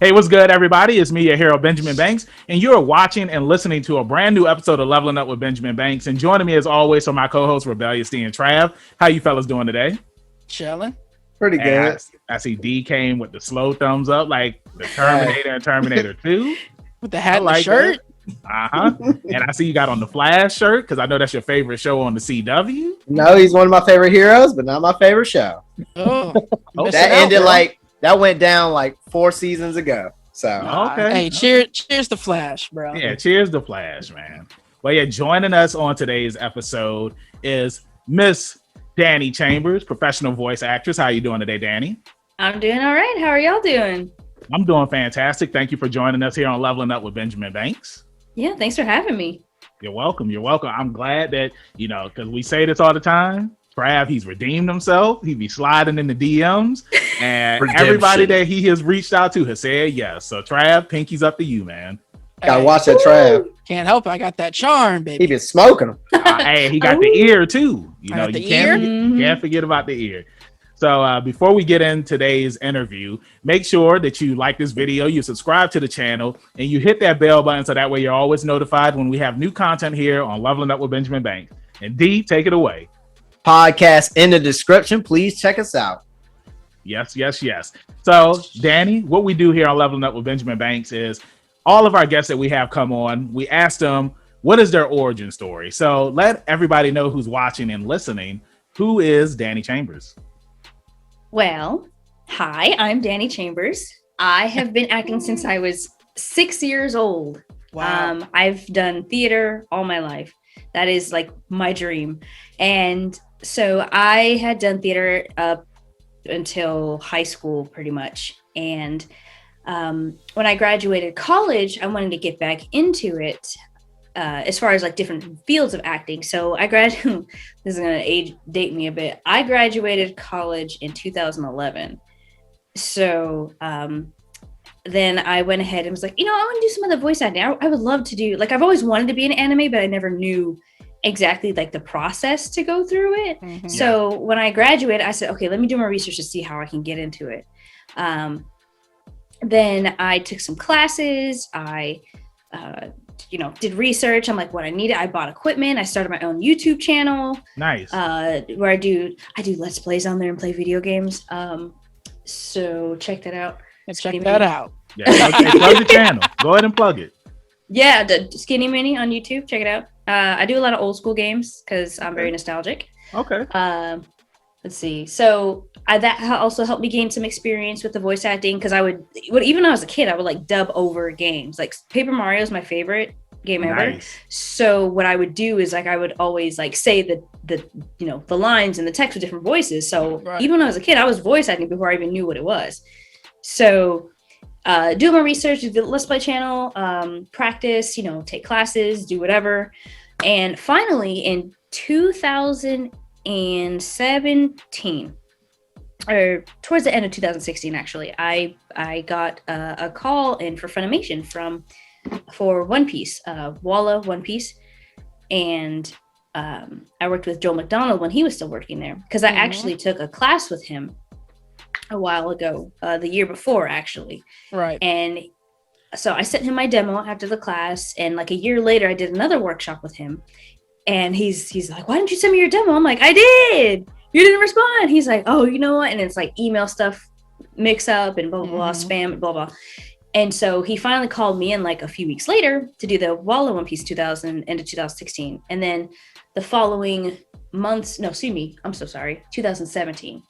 Hey, what's good, everybody? It's me, your hero, Benjamin Banks, and you're watching and listening to a brand new episode of Leveling Up with Benjamin Banks. And joining me, as always, are my co-hosts, Rebellious D and Trav. How you fellas doing today? Chilling. Pretty good. I see D came with the slow thumbs up, like the Terminator and Terminator 2. With the hat and the shirt. And I see you got on the Flash shirt, because I know that's your favorite show on the CW. No, he's one of my favorite heroes, but not my favorite show. Oh, That went down like 4 seasons ago. So okay. Hey, cheers to Flash, bro. Yeah, cheers to Flash, man. Well, yeah, joining us on today's episode is Miss Dani Chambers, professional voice actress. How you doing today, Dani? I'm doing all right. How are y'all doing? I'm doing fantastic. Thank you for joining us here on Leveling Up with Benjamin Banks. Yeah, thanks for having me. You're welcome. You're welcome. I'm glad that, because we say this all the time. Trav, he's redeemed himself. He be sliding in the DMs, and everybody that he has reached out to has said yes. So Trav, pinky's up to you, man. Gotta watch that Trav. Can't help it. I got that charm, baby. He been smoking them. Hey, he got the ear too. You can't forget about the ear. So before we get in today's interview, make sure that you like this video, you subscribe to the channel, and you hit that bell button so that way you're always notified when we have new content here on Leveling Up with Benjamin Banks. And D, take it away. Podcast in the description. Please check us out. Yes. So, Dani, what we do here on Leveling Up with Benjamin Banks is all of our guests that we have come on, we ask them, what is their origin story? So let everybody know who's watching and listening. Who is Dani Chambers? Well, hi, I'm Dani Chambers. I have been acting since I was 6 years old. Wow. I've done theater all my life. That is like my dream. And so I had done theater up until high school pretty much. And when I graduated college, I wanted to get back into it as far as like different fields of acting. So I graduated, this is going to date me a bit. I graduated college in 2011. So then I went ahead and was like, I want to do some of the voice acting. I would love to do, like, I've always wanted to be in anime, but I never knew exactly like the process to go through it. Mm-hmm. So when I graduated, I said, okay, let me do my research to see how I can get into it. Then I took some classes. I, did research. I'm like, what I needed. I bought equipment. I started my own YouTube channel. Nice. Where I do Let's Plays on there and play video games. So check that out. Check that out. Yeah, plug the channel. Go ahead and plug it. Yeah, the Skinny Mini on YouTube. Check it out. I do a lot of old school games because I'm very nostalgic. Okay. Let's see. So that also helped me gain some experience with the voice acting because even when I was a kid, I would like dub over games. Like Paper Mario is my favorite game ever. So what I would do is like I would always like say the lines and the text with different voices. So even when I was a kid, I was voice acting before I even knew what it was. So do my research, do the Let's Play channel, practice, take classes, do whatever. And finally in 2017, or towards the end of 2016, actually, I got a call in for Funimation for One Piece, Walla One Piece. And I worked with Joe McDonald when he was still working there because I actually took a class with him a while ago, the year before actually. Right. And so I sent him my demo after the class, and like a year later I did another workshop with him, and he's like, why didn't you send me your demo? I'm like, I did. You didn't respond. He's like, oh, you know what? And it's like email stuff mix up and blah blah blah, spam, blah blah. And so he finally called me in like a few weeks later to do the Walla One Piece end of 2016. And then the following months, 2017,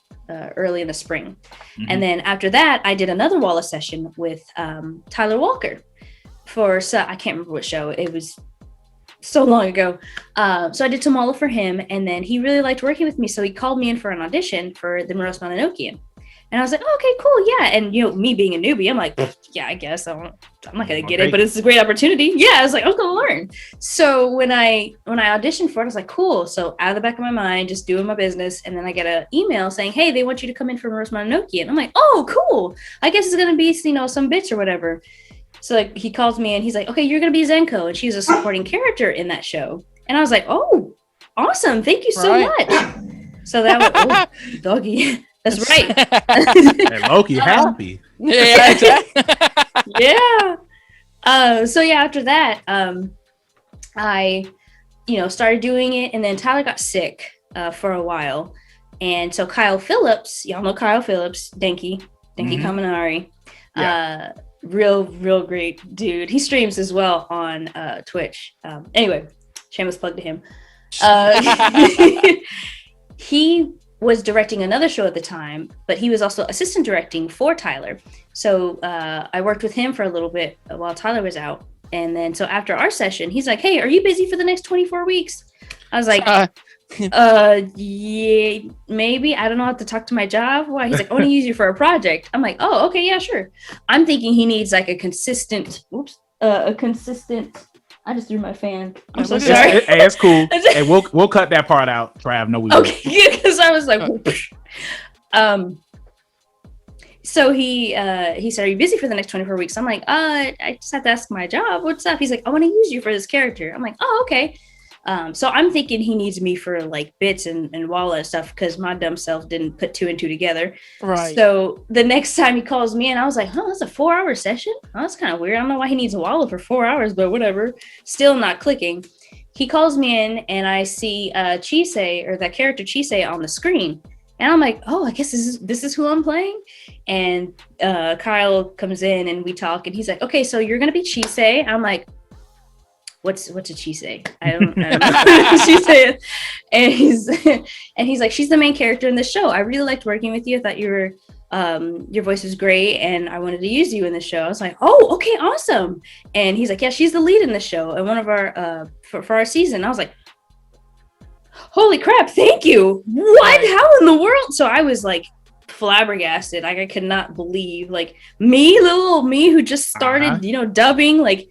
early in the spring. Mm-hmm. And then after that, I did another Walla session with Tyler Walker I can't remember what show. It was so long ago. So I did Tamala for him, and then he really liked working with me. So he called me in for an audition for the Muros Mononokean. And I was like, oh, okay, cool, yeah. And me being a newbie, I'm like, yeah, I guess I'm not gonna get it, but it's a great opportunity. Yeah, I was like, I was gonna learn. So when I auditioned for it, I was like, cool. So out of the back of my mind, just doing my business, and then I get an email saying, hey, they want you to come in for Muros Mononokean. And I'm like, oh, cool. I guess it's gonna be some bitch or whatever. So like he calls me and he's like, okay, you're gonna be Zenko, and she's a supporting character in that show. And I was like, oh, awesome, thank you so much. So that was doggy. That's right. And Loki happy. Yeah, exactly. Yeah. So yeah, after that, I, started doing it, and then Tyler got sick for a while, and so Kyle Phillips, y'all know Kyle Phillips, Denki Kaminari, real great dude. He streams as well on Twitch. Anyway, shameless plug to him. He was directing another show at the time, but he was also assistant directing for Tyler. So I worked with him for a little bit while Tyler was out. And then so after our session, he's like, "Hey, are you busy for the next 24 weeks?" I was like, yeah, maybe. I don't know how to talk to my job. Why? He's like, "I want to use you for a project." I'm like, "Oh, okay, yeah, sure." I'm thinking he needs like a consistent, I just threw my fan. I'm so sorry. Hey, it's cool. Hey, we'll cut that part out, Trav. No, we won't. Okay, because I was like, so he said, "Are you busy for the next 24 weeks?" I'm like, I just have to ask my job. What's up? He's like, "I want to use you for this character." I'm like, "Oh, okay." So I'm thinking he needs me for like bits and wallet stuff because my dumb self didn't put 2 and 2 together. Right. So the next time he calls me in, I was like, "Huh, that's a 4-hour session? Oh, that's kind of weird. I don't know why he needs a wallet for 4 hours, but whatever." Still not clicking. He calls me in, and I see Chisei, or that character Chisei, on the screen. And I'm like, "Oh, I guess this is who I'm playing." And Kyle comes in, and we talk, and he's like, "Okay, so you're gonna be Chisei." I'm like, What's a Chisei? I don't know what Chisei is. And he's like, "She's the main character in the show. I really liked working with you. I thought your voice was great, and I wanted to use you in the show." I was like, "Oh, okay, awesome." And he's like, "Yeah, she's the lead in the show and one of our for our season." I was like, "Holy crap, thank you. What? How in the world?" So I was like flabbergasted. Like, I could not believe, like, little old me who just started, dubbing like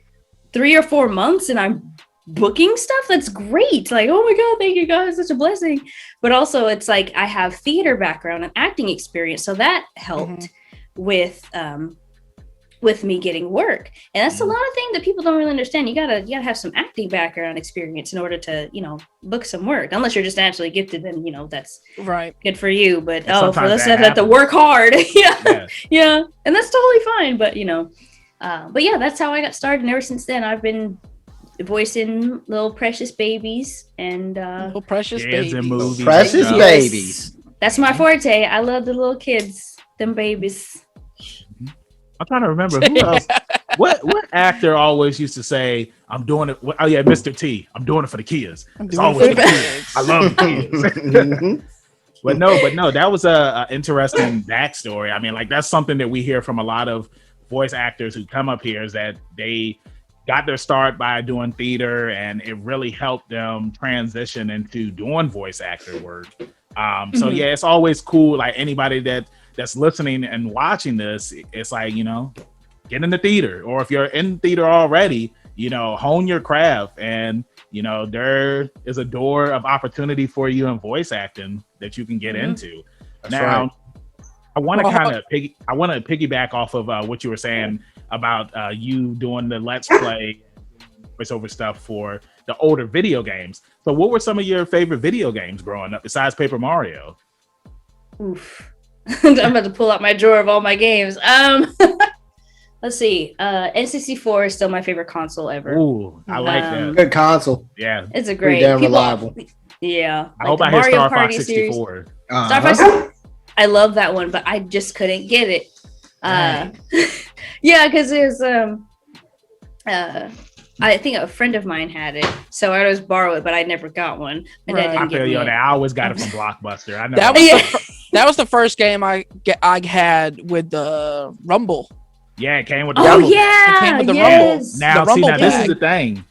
3 or 4 months, and I'm booking stuff. That's great. Like, oh my God, thank you guys. Such a blessing. But also, it's like I have theater background and acting experience. So that helped with me getting work. And that's a lot of things that people don't really understand. You gotta have some acting background experience in order to, book some work. Unless you're just naturally gifted, then that's right. good for you. But for us that that have to work hard. Yeah. And that's totally fine. But but yeah, that's how I got started. And ever since then, I've been voicing little precious babies and little precious kids babies. in movies. Precious babies. That's my forte. I love the little kids, them babies. I'm trying to remember who else. What actor always used to say, "I'm doing it"? Oh yeah, Mr. T. "I'm doing it for the kids." It's always for the kids. I love the kids. But no, that was a interesting backstory. I mean, like, that's something that we hear from a lot of voice actors who come up here, is that they got their start by doing theater, and it really helped them transition into doing voice actor work. So yeah, it's always cool. Like, anybody that's listening and watching this, it's like, get in the theater, or if you're in theater already, hone your craft, and there is a door of opportunity for you in voice acting that you can get into. That's now right. I want to piggyback off of what you were saying about you doing the Let's Play voiceover stuff for the older video games. So what were some of your favorite video games growing up besides Paper Mario? Oof. I'm about to pull out my drawer of all my games. Let's see. N64 is still my favorite console ever. Ooh, I like that. Good console. Yeah. It's a great. Pretty damn reliable. Yeah. I hope I hit Star Fox 64. Star Fox. I love that one, but I just couldn't get it. Yeah, because there's I think a friend of mine had it, so I always borrow it, but I never got one. My dad didn't give me it. I always got it from Blockbuster. I know that was the first game I had with the Rumble. Yeah, it came with the Rumble. It came with the Rumble. Now, this is the thing.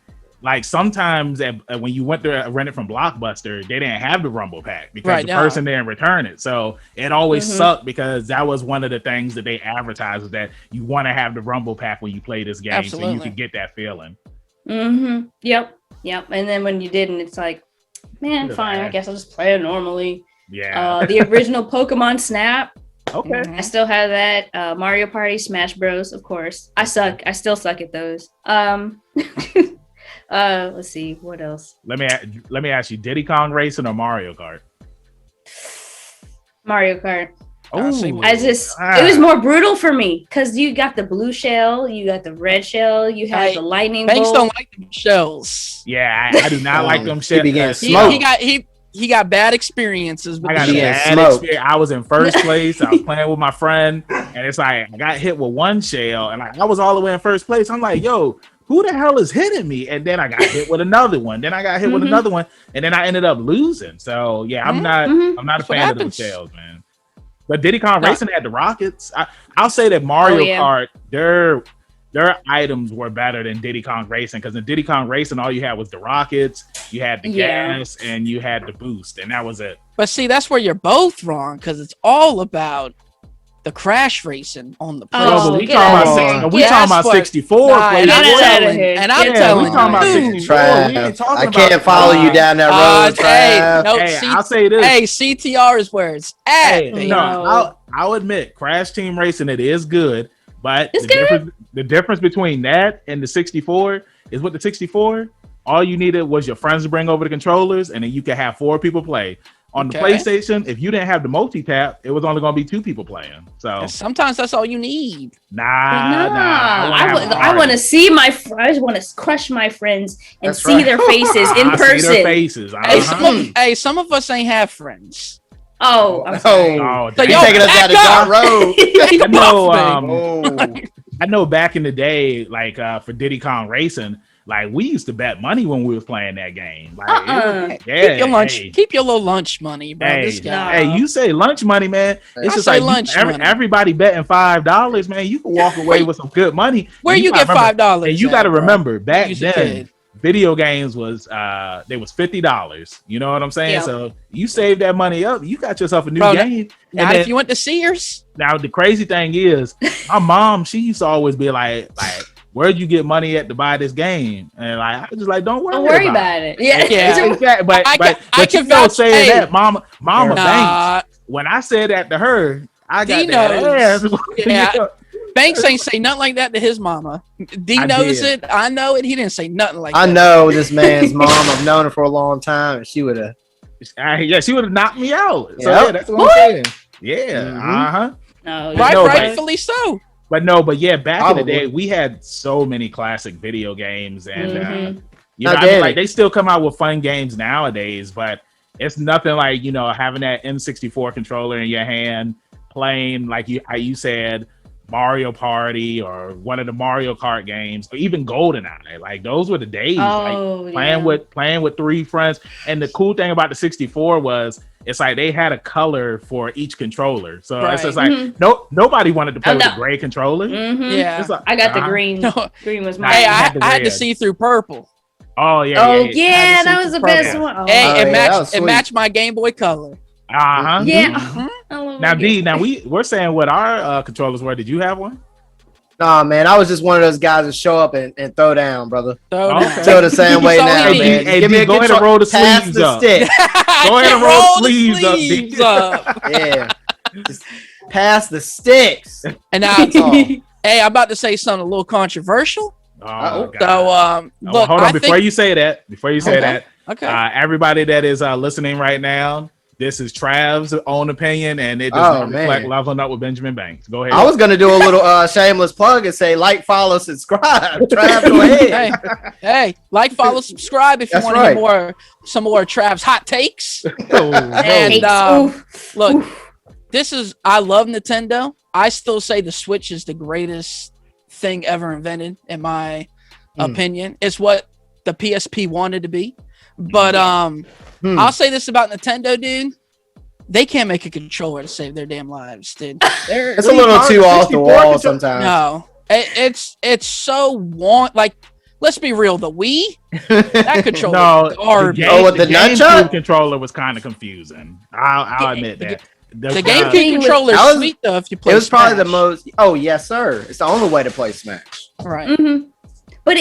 Like, sometimes when you went to rent it from Blockbuster, they didn't have the Rumble pack because the person didn't return it. So it always sucked, because that was one of the things that they advertised, is that you want to have the Rumble pack when you play this game. Absolutely. So you can get that feeling. Yep. And then when you didn't, it's like, man, fine. I guess I'll just play it normally. Yeah. The original Pokemon Snap. Okay. I still have that. Mario Party, Smash Bros. Of course. I still suck at those. Let's see, what else? Let me ask you, Diddy Kong Racing or Mario Kart? Mario Kart. see what- It was more brutal for me because you got the blue shell, you got the red shell, you had Hey, the lightning Banks bolt. don't like them shells. Yeah, I do not like them shit. He got bad experiences with I the got a shell. bad experience. I was in first place. I was playing with my friend, and it's like I got hit with one shell, and like I was all the way in first place. I'm like, yo, who the hell is hitting me? And then I got hit with another one. Then I got hit with another one, and then I ended up losing. So yeah, I'm not a fan of those shells, man. But Diddy Kong Racing had the rockets. I'll say that Mario Kart, their items were better than Diddy Kong Racing, because in Diddy Kong Racing, all you had was the rockets, you had the gas, and you had the boost, and that was it. But see, that's where you're both wrong, because it's all about the crash racing on the but we talking about 64. And I'm telling we talking about 64. I can't follow you down that road, Trav. I'll say this. Hey, CTR is where it's at. I'll admit, Crash Team Racing, it is good, but the difference between that and the 64 is with the 64, all you needed was your friends to bring over the controllers, and then you could have 4 people play. On the PlayStation, if you didn't have the multi-tap, it was only going to be 2 people playing. So sometimes that's all you need. Nah. I want to see I just want to crush my friends and see their faces in person. See their faces. Hey, some of us ain't have friends. Oh, I'm sorry. So you're taking us down the dark road. I know back in the day, like for Diddy Kong Racing, like we used to bet money when we was playing that game. Like, keep your little lunch money, bro. Hey, you say lunch money, man. It's just like everybody betting $5, man. You can walk away with some good money. Where you get $5? And you got to remember, back then, video games was they was $50. You know what I'm saying? Yep. So you save that money up, you got yourself a new game. Now, if you went to Sears. Now the crazy thing is, my mom, she used to always be like, where'd you get money at to buy this game? And like, I was just like, don't worry about it. Yeah. But you know, saying that, Mama Banks, when I said that to her, I got that ass. Banks ain't say nothing like that to his mama. D knows it. I know it. He didn't say nothing like that. I know this man's mom. I've known her for a long time, and she would have. She would have knocked me out. So that's what I'm saying. Yeah. No, rightfully so. But back in the day, we had so many classic video games, and like they still come out with fun games nowadays, but it's nothing like having that N64 controller in your hand, playing like you said, Mario Party or one of the Mario Kart games, or even GoldenEye. Like those were the days. Playing with 3 friends. And the cool thing about the 64 was it's like they had a color for each controller. So it's just like nobody wanted to play with the gray controller. Yeah, like, I got the green. Green was mine. Hey, I had to see through purple. Oh yeah. That was the best one. Oh. Hey, it matched my Game Boy Color. Yeah. Now, D, we're saying what our controllers were. Did you have one? Nah, man, I was just one of those guys that show up and throw down, brother. Feel the same way now, man. Hey, D, go ahead and roll the sleeves up. Go ahead and roll the sleeves up. Yeah. Just pass the sticks. And now, hey, I'm about to say something a little controversial. Oh, so, look, hold on. Before you say that, okay. Everybody that is listening right now, this is Trav's own opinion, and it does not reflect Leveling Up with Benjamin Banks. Go ahead. I was gonna do a little shameless plug and say like, follow, subscribe. Trav, go ahead. Hey, like, follow, subscribe if you want to hear some more Trav's hot takes. Look, I love Nintendo. I still say the Switch is the greatest thing ever invented, in my opinion. It's what the PSP wanted to be. But I'll say this about Nintendo, dude. They can't make a controller to save their damn lives, dude. It's a little too off the wall sometimes. No, it's so like. Let's be real. The Wii, that controller. The GameCube controller was kind of confusing. I'll admit that. The GameCube controller is sweet though. If you play, it was probably the most. Oh yes, sir. It's the only way to play Smash. Right. Mm-hmm. But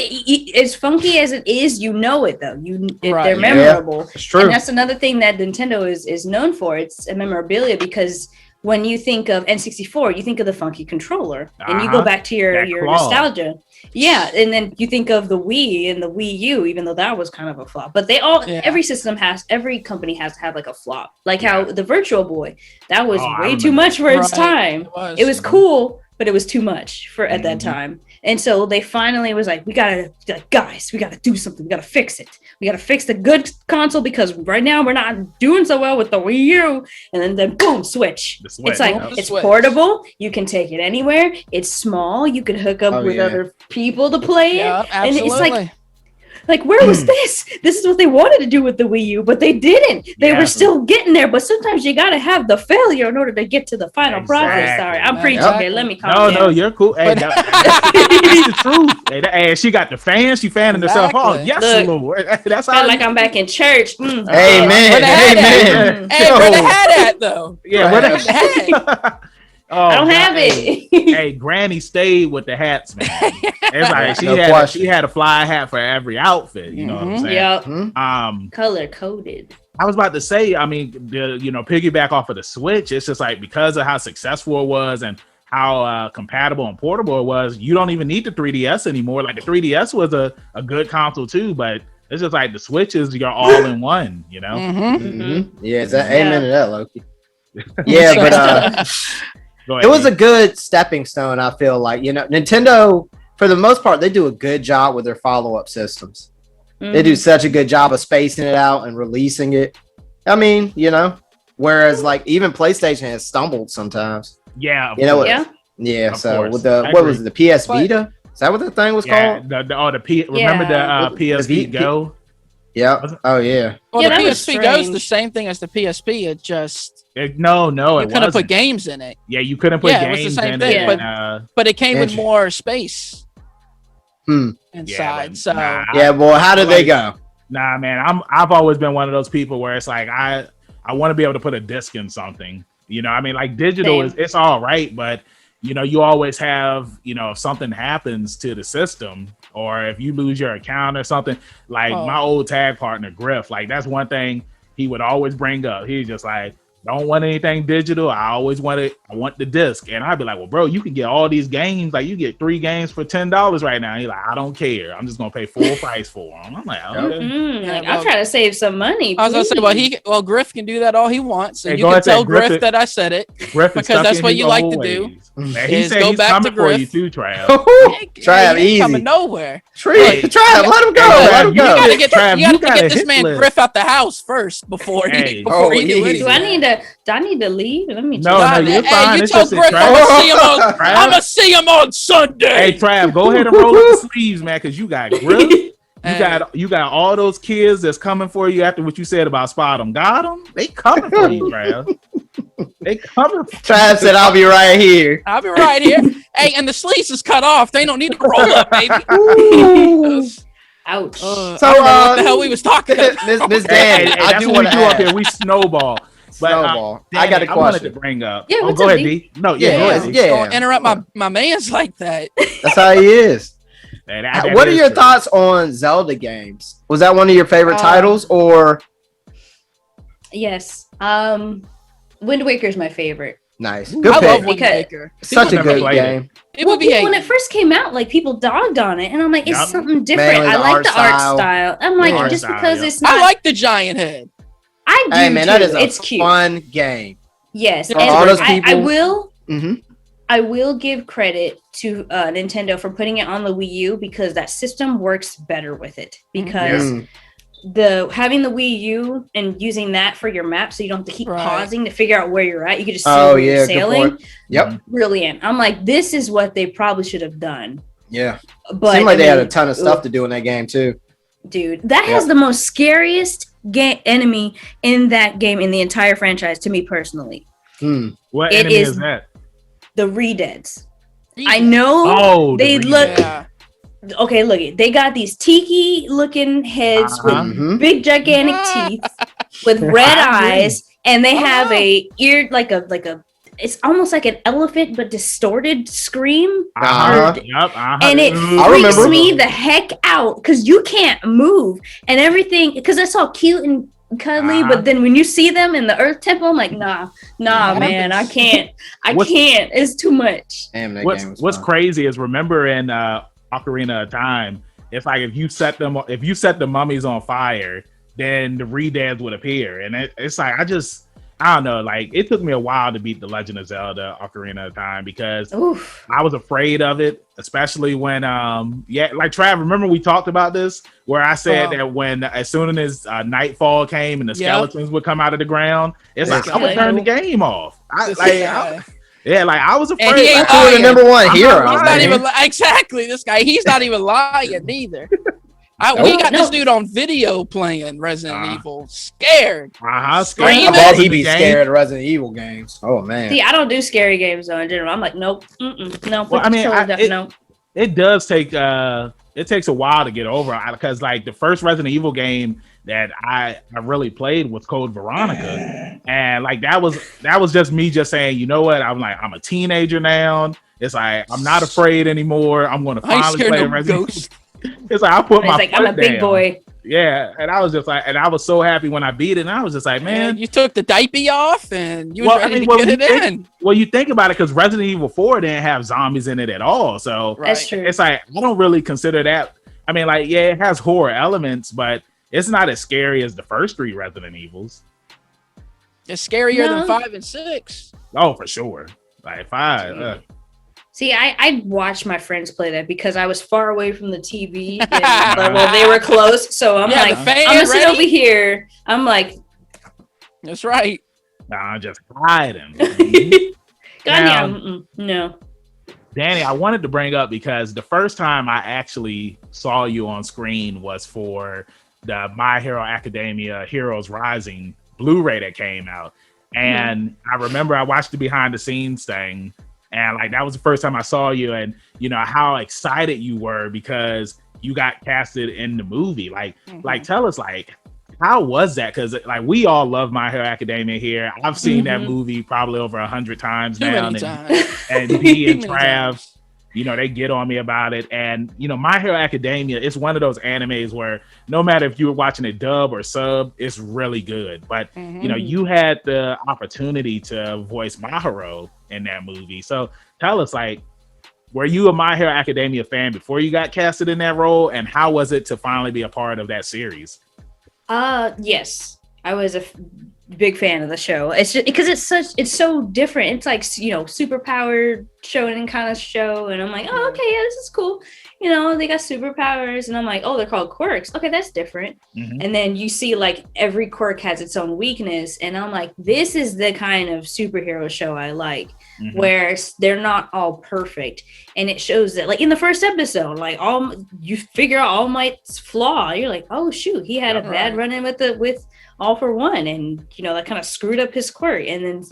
as funky as it is, you know it though. They're memorable. It's true. And that's another thing that Nintendo is known for. It's a memorabilia because when you think of N64, you think of the funky controller, and you go back to your nostalgia. Yeah, and then you think of the Wii and the Wii U, even though that was kind of a flop. But every company has to have like a flop. Like how the Virtual Boy, that was way too much for its time. It was cool, but it was too much for at that time. And so they finally was like, guys, we gotta do something. We gotta fix it. We gotta fix the good console because right now we're not doing so well with the Wii U. And then boom, Switch. It's like it's portable. You can take it anywhere. It's small. You can hook up with other people to play it. Absolutely. And it's like, where was this? This is what they wanted to do with the Wii U, but they didn't. They were still getting there. But sometimes you gotta have the failure in order to get to the final product. Sorry, I'm preaching here. Let me calm down. No, you're cool. Hey, that's the truth. Hey, she got the fans. She fanning herself. Oh, yes, Lord. That's how. Like I'm back in church. Amen. Hey, where the hat at though? Yeah, where the hat? I don't have it. Hey, Granny stayed with the hats, man. It's like she had a fly hat for every outfit. You know what I'm saying? Yep. Color coded. I was about to say, I mean, piggyback off of the Switch. It's just like because of how successful it was and how compatible and portable it was, you don't even need the 3DS anymore. Like the 3DS was a good console too, but it's just like the Switch is your all-in-one. You know? Yeah, amen to that, Loki. Yeah, but Ahead, it was a good stepping stone. I feel like, Nintendo, for the most part, they do a good job with their follow-up systems. They do such a good job of spacing it out and releasing it. I mean, whereas like even PlayStation has stumbled sometimes. Yeah. Yeah. So with what was it, the PS Vita? Is that what the thing was called? Remember the PS Vita Go? Yeah. Oh yeah. Well, the PSP Go is the same thing as the PSP. It just you couldn't put games in it. Yeah, you couldn't put games in it. It was the same thing, but it came with more space inside. Well, how did they go? Nah, man, I've always been one of those people where it's like I want to be able to put a disc in something. I mean, like digital it's all right, but you always have, if something happens to the system or if you lose your account or something, like my old tag partner, Griff, like that's one thing he would always bring up. He's just like, don't want anything digital. I want the disc. And I'd be like, well, bro, you can get all these games. Like you get 3 games for $10 right now. He's like, I don't care. I'm just going to pay full price for them. I'm like, okay. I'm trying to save some money. I was going to say, Griff can do that all he wants. And you can tell Griff that I said it because that's what you like to do. Man, he said he's coming for you too, Trav. Trav, easy. Coming nowhere. Trav, let him go. You gotta get this man Griff out the house first before he do anything. Do I need to leave? Let me. No, you're fine. You told Griff I'm gonna see him on Sunday. Hey, Trav, go ahead and roll up the sleeves, man, because you got Griff. You got all those kids that's coming for you after what you said about Spot 'em. Got them? They coming for you, Trav. They coming. Trav said, "I'll be right here." I'll be right here. Hey, and the sleeves is cut off. They don't need to roll up, baby. Ouch. So what the hell we was talking about? Miss Dan, I do want to do up here. We snowball. But Danny, I got a question. I wanted to bring up. Yeah, go ahead, D. No, go ahead. Don't interrupt my man's like that. That's how he is. That what are your thoughts on Zelda games? Was that one of your favorite titles, or? Yes. Wind Waker is my favorite. Nice. Good I pick. love Wind Waker. Such a good game. When it first came out, like people dogged on it, and I'm like, it's something different. Mainly I like the art style. I'm like, just because it's not. I like the giant head. I do. Hey man, that is it's a cute. Fun game. Yes, and all those people. I will. I will give credit to Nintendo for putting it on the Wii U because that system works better with it. Because having the Wii U and using that for your map, so you don't have to keep pausing to figure out where you're at. You can just see where you're sailing. Yep. Brilliant. I'm like, this is what they probably should have done. Yeah. But seemed like they had a ton of stuff to do in that game too. Dude, that has the most scariest enemy in that game in the entire franchise to me personally. What enemy is that? The Redeads. I know they look. Okay, look it. They got these tiki looking heads with big gigantic teeth, with red eyes, and they have a ear like a. It's almost like an elephant, but distorted scream. And it freaks me the heck out because you can't move and everything. Because that's all cute and cuddly, but then when you see them in the Earth Temple, I'm like, nah, man, I can't. It's too much. Damn, that game was What's fun. crazy is remember in Ocarina of Time, it's like if you set the mummies on fire, then the Redads would appear, and it's like I don't know, like it took me a while to beat The Legend of Zelda Ocarina of Time because I was afraid of it, especially when like Trav, remember we talked about this where I said that when as soon as nightfall came and the skeletons would come out of the ground, it's like I would turn the game off. I was afraid. And he ain't the number one hero. He's not even exactly this guy. He's not even lying either. We got this dude on video playing Resident Evil, scared. I bet he'd be scared of Resident Evil games. Oh man. See, I don't do scary games though in general. I'm like, nope, no. Well, I mean, no. It does take it takes a while to get over because like the first Resident Evil game that I really played was Code Veronica, and like that was just me just saying, you know what? I'm a teenager now. It's like I'm not afraid anymore. I'm going to finally play Resident Evil. It's like I put my foot I'm a big down. boy. Yeah, and I was just like, and I was so happy when I beat it. And I was just like, man, you took the diaper off and you was ready to get it in. Well, you think about it because Resident Evil 4 didn't have zombies in it at all. So that's true. It's like I don't really consider that. I mean, like, yeah, it has horror elements, but it's not as scary as the first 3 Resident Evils. It's scarier than 5 and 6. Oh, for sure. Like 5. See, I watched my friends play that because I was far away from the TV while they were close. So I'm like, I'm gonna sit over here. I'm like, that's right. Nah, just hiding. Goddamn, no. Dani, I wanted to bring up because the first time I actually saw you on screen was for the My Hero Academia Heroes Rising Blu-ray that came out. And I remember I watched the behind the scenes thing. And like that was the first time I saw you, and you know how excited you were because you got casted in the movie. Like tell us like how was that? Because like we all love My Hero Academia here. I've seen that movie probably over 100 times now, and D and Trav, you know, they get on me about it. And you know, My Hero Academia is one of those animes where no matter if you were watching it dub or sub, it's really good. But you know, you had the opportunity to voice Mahiro in that movie. So tell us, like, were you a My Hero Academia fan before you got casted in that role, and how was it to finally be a part of that series? Yes, I was a big fan of the show. It's just because it's so different. It's like, you know, super powered shonen kind of show, and I'm like, oh, okay, yeah, this is cool. You know, they got superpowers, and I'm like, oh, they're called quirks. Okay, that's different. And then you see like every quirk has its own weakness, and I'm like, this is the kind of superhero show I like, where they're not all perfect, and it shows that like in the first episode, like you figure out All Might's flaw. You're like, oh shoot, he had a bad run-in with All For One, and you know that kind of screwed up his quirk, and then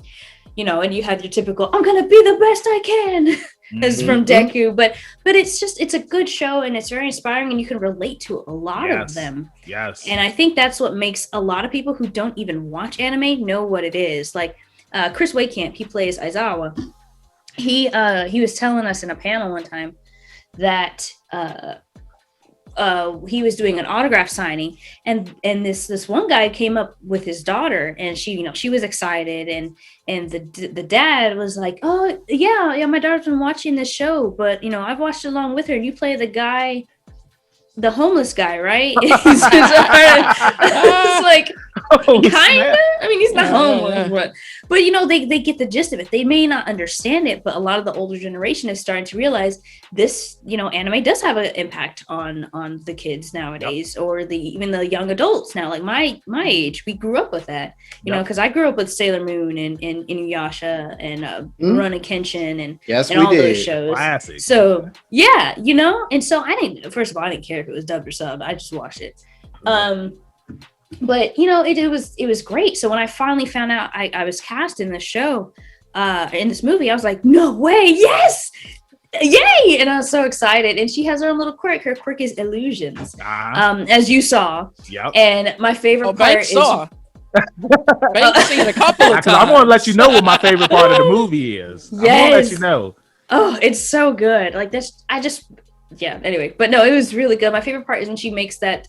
you know, and you have your typical, I'm gonna be the best I can. As from Deku, but it's a good show, and it's very inspiring, and you can relate to a lot of them. Yes. And I think that's what makes a lot of people who don't even watch anime know what it is. Like Chris Wakekamp, he plays Aizawa. He was telling us in a panel one time that he was doing an autograph signing, and this one guy came up with his daughter, and she was excited, and the dad was like, oh yeah, my daughter's been watching this show, but you know, I've watched it along with her, and you play the homeless guy, right? It's like kind of. I mean, he's not homeless, but you know, they get the gist of it. They may not understand it, but a lot of the older generation is starting to realize this. You know, anime does have an impact on the kids nowadays, or even the young adults now. Like my age, we grew up with that. You know, because I grew up with Sailor Moon and Inuyasha and Rurouni Kenshin and all those shows. Classic. So yeah, you know, and so I didn't care if it was dubbed or subbed. I just watched it. But you know, it was great. So when I finally found out I was cast in this show, in this movie, I was like, no way, yes, yay! And I was so excited. And she has her own little quirk. Her quirk is illusions, as you saw. Yep. And my favorite part is. Bank's seen a couple of times. I want to let you know what my favorite part of the movie is. Yes. I want to let you know. Oh, it's so good. Like this, yeah. Anyway, but no, it was really good. My favorite part is when she makes that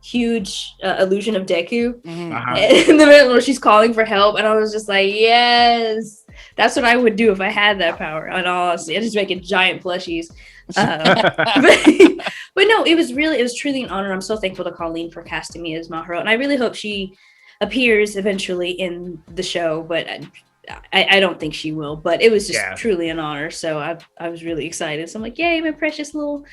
huge illusion of Deku in the middle where she's calling for help, and I was just like, yes, that's what I would do if I had that power. And honestly, I just make it giant plushies. But no, it was truly an honor. I'm so thankful to Colleen for casting me as Maharo, and I really hope she appears eventually in the show, but I don't think she will. But it was just truly an honor, so I was really excited. So I'm like, yay, my precious little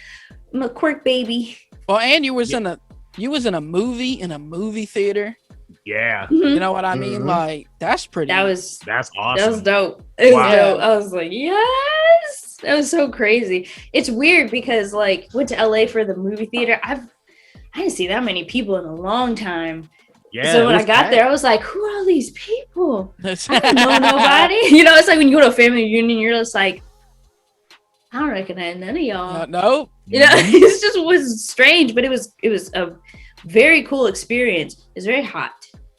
quirk baby. Well, and you was in a movie theater. Yeah. You know what I mean? Like, that's pretty. That's awesome. That was dope. It was dope. I was like, yes. That was so crazy. It's weird because like went to LA for the movie theater. I didn't see that many people in a long time. Yeah. So when I got there, I was like, who are all these people? I don't know nobody. You know, it's like when you go to a family reunion, you're just like, I don't recognize none of y'all. No. You know, it just was strange, but it was a very cool experience. It was very hot.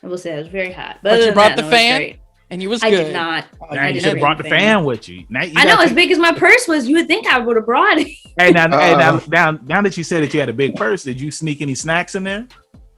I will say it was very hot. But you brought the fan, and you was good. I did not. Now you should have brought the fan with you. Now I know, as big as my purse was, you would think I would have brought it. Hey, now that you said that you had a big purse, did you sneak any snacks in there?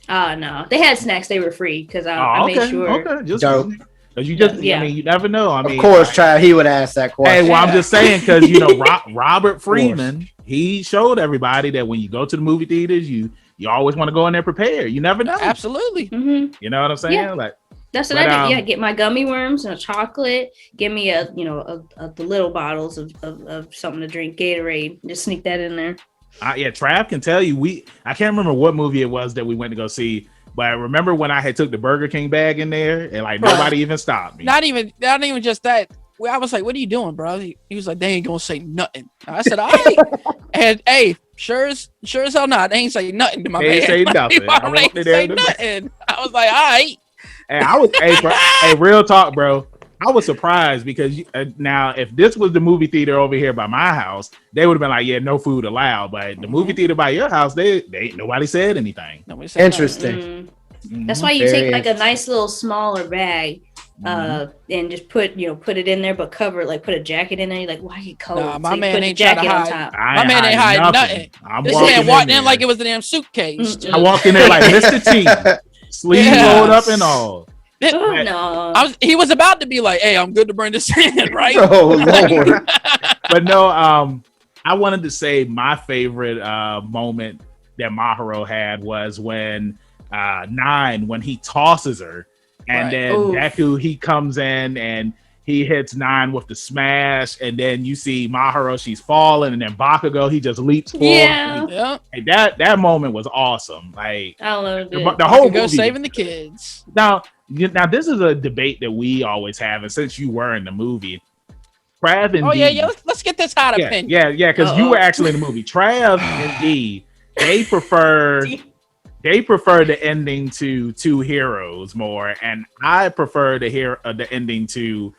No, they had snacks. They were free because I made sure. Okay, just dope. You just, I mean, you never know. I mean, of course, Trav, he would ask that question. Hey, well, I'm just saying because you know Robert Freeman, he showed everybody that when you go to the movie theaters, you always want to go in there prepared. You never know. Absolutely. Mm-hmm. You know what I'm saying? Yeah. Like that's what I did. Yeah, get my gummy worms and a chocolate. Give me the little bottles of something to drink, Gatorade. Just sneak that in there. Yeah, Trav can tell you. I can't remember what movie it was that we went to go see. But I remember when I had took the Burger King bag in there and like nobody even stopped me. Not even just that. I was like, "What are you doing, bro?" He was like, "They ain't gonna say nothing." I said, "All right." And hey, sure as hell not. They ain't say nothing to my man. They ain't say nothing. I was like, "All right." And I was, hey, real talk, bro. I was surprised because now if this was the movie theater over here by my house, they would have been like, yeah, no food allowed. But the movie theater by your house, they nobody said anything. Interesting. That's why you take like a nice little smaller bag and just put it in there, but cover it, like put a jacket in there. You're like, why you cold? Nah, my so man ain't trying to hide. My man ain't hiding nothing. This man walked in like it was a damn suitcase. I walked in there like Mr. T, sleeves rolled up and all. No, he was about to be like, "Hey, I'm good to bring this in," right? Oh Lord! But no, I wanted to say my favorite moment that Maharo had was when 9 when he tosses her, and then Deku he comes in and he hits 9 with the smash, and then you see Maharo, she's falling, and then Bakugo he just leaps forward. Yeah. And that moment was awesome. Like I loved it. The whole movie saving the kids. Now, this is a debate that we always have, and since you were in the movie, Trav and D, let's get this hot opinion. Yeah, because you were actually in the movie. Trav and D, they prefer the ending to Two Heroes more, and I prefer the ending to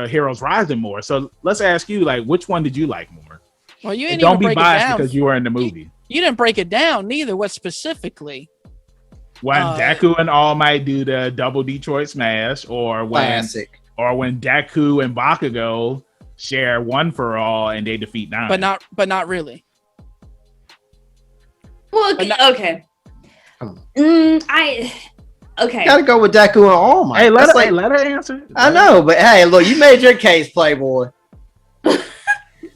Heroes Rising more. So let's ask you, like, which one did you like more? Well, you don't be biased because you were in the movie. You didn't break it down neither. What specifically? When Deku and All Might do the double Detroit Smash, or when Deku and Bakugo share One for All and they defeat 9. But not really. Well, okay. Okay. Gotta go with Deku and All Might. Hey, let her answer. I know, but hey, look, you made your case, Playboy.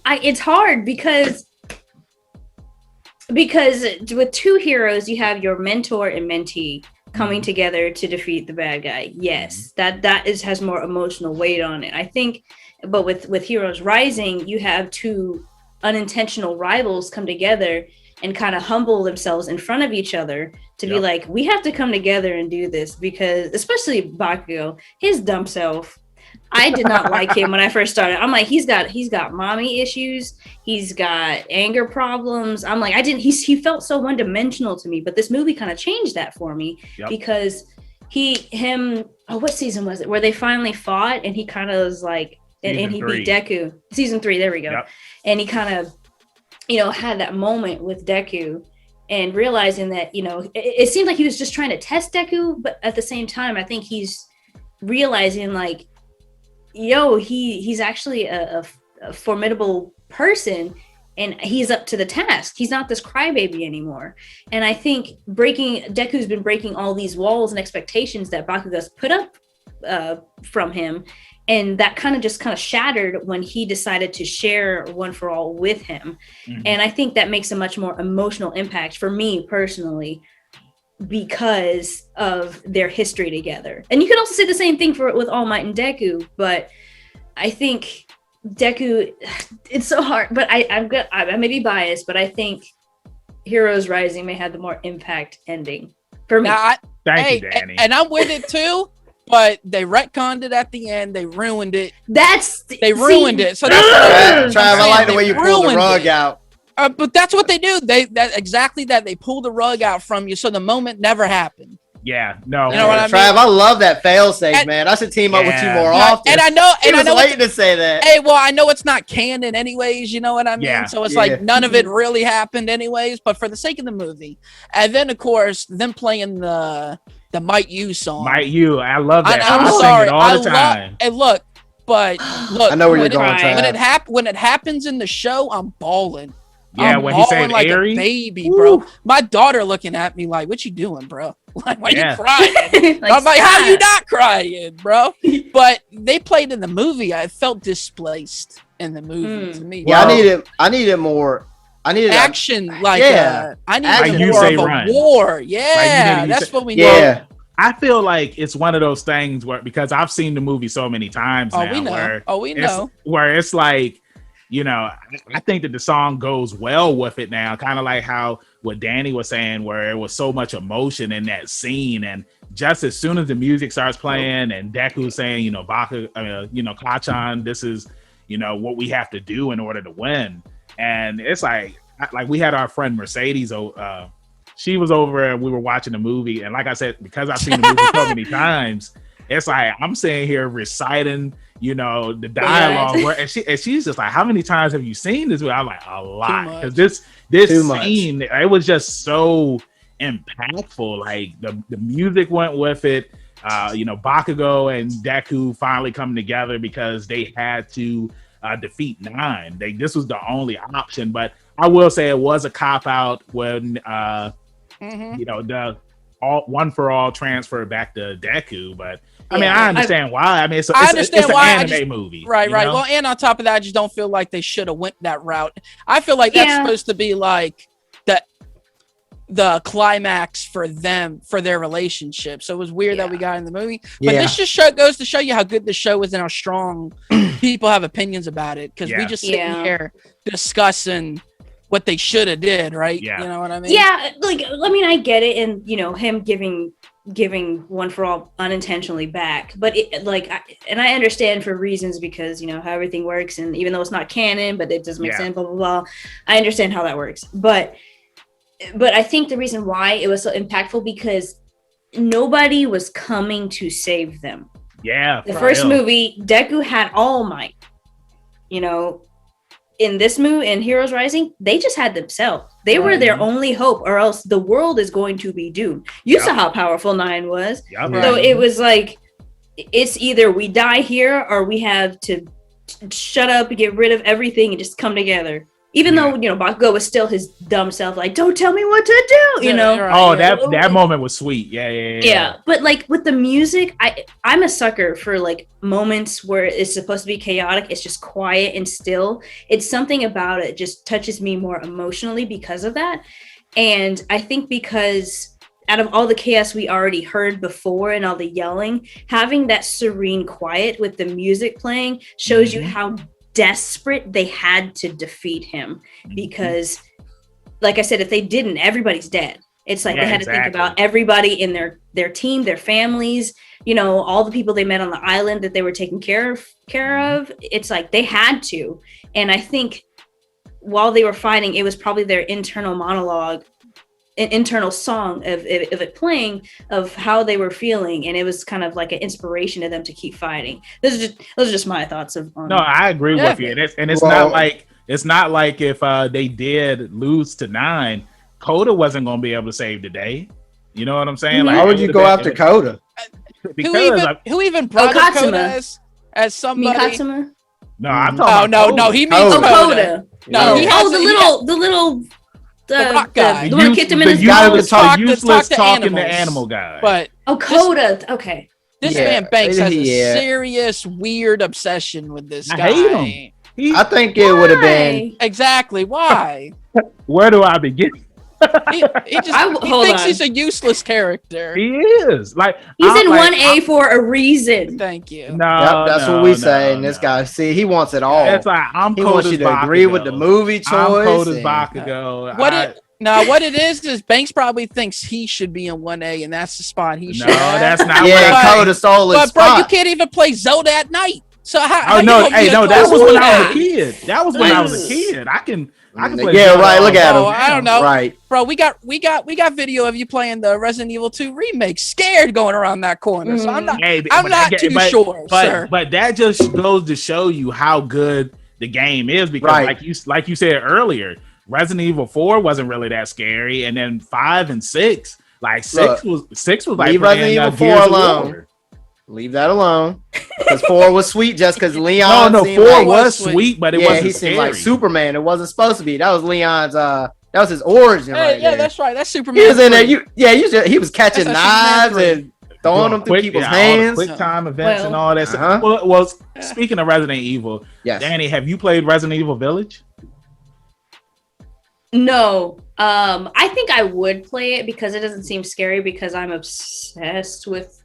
It's hard because with Two Heroes, you have your mentor and mentee coming together to defeat the bad guy. Yes, that has more emotional weight on it, I think. But with Heroes Rising, you have two unintentional rivals come together and kind of humble themselves in front of each other to be like, we have to come together and do this, because especially Bakugo, his dumb self. I did not like him when I first started. I'm like, he's got mommy issues. He's got anger problems. I'm like, he felt so one-dimensional to me, but this movie kind of changed that for me because what season was it where they finally fought and he kind of was like, and he beat Deku. Season 3, there we go. Yep. And he kind of, had that moment with Deku and realizing that, it seemed like he was just trying to test Deku, but at the same time, I think he's realizing like, he's actually a formidable person, and he's up to the task. He's not this crybaby anymore. And I think Deku's been breaking all these walls and expectations that Bakugo's put up from him. And that kind of shattered when he decided to share One for All with him. Mm-hmm. And I think that makes a much more emotional impact for me personally because of their history together. And you can also say the same thing with All Might and Deku, but I think Deku, it's so hard, but I may be biased, but I think Heroes Rising may have the more impact ending for me. Thank you, Danny. And I'm with it too, but they retconned it at the end. They ruined it. They ruined it. So that's Trav, I like the way you pulled the rug out. But that's what they do. They pull the rug out from you, so the moment never happened. Yeah, no. You know what I mean? Trav, I love that fail safe, man. I should team up with you more often. And I know, I was waiting to say that. Hey, well, I know it's not canon anyways. You know what I mean? Yeah. So it's like none of it really happened anyways. But for the sake of the movie, and then of course them playing the Might You song. Might You, I love that. I'm sorry, all the time. And look, I know where you're going. When it happens in the show, I'm bawling. Yeah, when he said like Airy, a baby, bro. My daughter looking at me like, "What you doing, bro? Like, why you crying?" I'm like, "How you not crying, bro?" But they played in the movie. I felt displaced in the movie to me. Yeah, I needed more. I needed action, I needed more of a war. Yeah, like that's what we need. Yeah. I feel like it's one of those things where, because I've seen the movie so many times now, we know. Where it's like, you know, I think that the song goes well with it now, kind of like how what Danny was saying, where it was so much emotion in that scene, and just as soon as the music starts playing and Deku's saying, you know, Kachan, this is, you know, what we have to do in order to win, and it's like we had our friend Mercedes, she was over and we were watching the movie, and like I said, because I've seen the movie so many times, it's like I'm sitting here reciting, you know, the dialogue, and she's just like, "How many times have you seen this?" I'm like, "A lot," because this scene, it was just so impactful. Like the music went with it. You know, Bakugo and Deku finally coming together because they had to defeat Nine. This was the only option, but I will say it was a cop out when you know, the One for All transferred back to Deku, but I mean, I understand why. I mean, it's an anime movie, right? Know? Well, and on top of that, I just don't feel like they should have went that route. I feel like that's supposed to be like the climax for them, for their relationship. So it was weird that we got in the movie, but this just goes to show you how good the show is and how strong people have opinions about it, because we just sitting here discussing what they should have did, right? Yeah. You know what I mean? Yeah, like, I mean, I get it, and you know, him giving One for All unintentionally back, but I understand for reasons, because you know how everything works, and even though it's not canon, but it does make sense, blah blah blah. I understand how that works, but I think the reason why it was so impactful, because nobody was coming to save them. Yeah, the first movie, Deku had All Might. You know, in this movie, in Heroes Rising, they just had themselves. They were their only hope, or else the world is going to be doomed. You saw how powerful Nine was. So it was like, it's either we die here or we have to shut up and get rid of everything and just come together. Even though, you know, Bakugo was still his dumb self, like, don't tell me what to do, you know? That moment was sweet. Yeah. But like with the music, I'm a sucker for like moments where it's supposed to be chaotic. It's just quiet and still. It's something about it just touches me more emotionally because of that. And I think because out of all the chaos we already heard before and all the yelling, having that serene quiet with the music playing shows you how desperate they had to defeat him, because like I said, if they didn't, everybody's dead. It's like they had to think about everybody in their team, their families, you know, all the people they met on the island that they were taking care of. It's like they had to. And I think while they were fighting, it was probably their internal monologue, an internal song of it playing, of how they were feeling, and it was kind of like an inspiration to them to keep fighting. Those are just my thoughts on. No, I agree with you, and it's not like if they did lose to Nine, Coda wasn't going to be able to save the day. You know what I'm saying? Like, why would you go after Coda? Who even brought Coda as somebody? Mikatsuma? No, I'm talking about no, he means Coda. No, he has the little rock guy. the one who kicked him in his guy who nose. can talk- useless to talking to animals. animal guy. But Oh, Coda. Okay. this Yeah, man Banks has a yeah. serious weird obsession with this I guy. hate him. I think it would have been. Why? Exactly. Why? Where do I begin? He just he hold thinks on. he's a useless character. He is like He's I'm in like, 1A for a reason. Thank you. No, Yep, that's what we say. no, And this no. guy, see, he wants it all. It's like I'm He wants you cold as to agree with the Bakugo. movie choice. I'm cold as and- Bakugo. What it is Banks probably thinks he should be in 1A, and that's the spot he No, should. have. that's not Yeah, what I Coda stole his But bro, you spot. can't even play Zelda at night. So how Oh you no, gonna be hey, a no, that close was when I was a 1A? kid. That was when I was a kid. I can play Yeah, Zelda right. Look all at day. him. I don't know. Right. Bro, we got video of you playing the Resident Evil 2 remake, scared going around that corner. So I'm not Hey, I'm but not that- too but- sure, sir. But that just goes to show you how good the game is because, Right. like you said earlier, Resident Evil 4 wasn't really that scary, and then 5 and 6, like six was like leave playing, Resident Evil 4 Gears of alone. War. Leave that alone. Because 4 was sweet just because Leon. No, seemed 4 like, was sweet. sweet, but it yeah, wasn't he scary. seemed like Superman. It wasn't supposed to be. That was Leon's. That was his origin. Hey, right yeah, there. that's right. That's Superman. He was in there. 3. He was catching That's knives Superman and throwing them through people's all the hands. quick time events and Well, all that stuff. Well, speaking of Resident Evil, Yes. Danny, have you played Resident Evil Village? No. I think I would play it because it doesn't seem scary because I'm obsessed with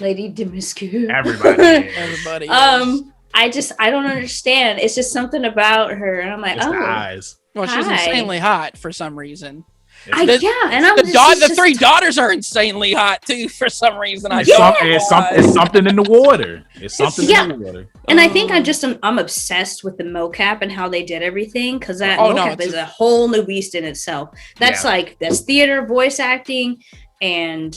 Lady Dimitrescu. Everybody is. Everybody. Is. I don't understand. It's just something about her, and I'm like, It's the oh, eyes. Well, she's Hi. insanely hot for some reason. It's- and I'm The three daughters are insanely hot too for some reason. I It's, don't some- know it's, why. some- it's something in the water. It's something Yeah. in the water. And I think I'm obsessed with the mocap and how they did everything because that Oh, no, mocap it's is a whole new beast in itself. That's Yeah. that's theater, voice acting, and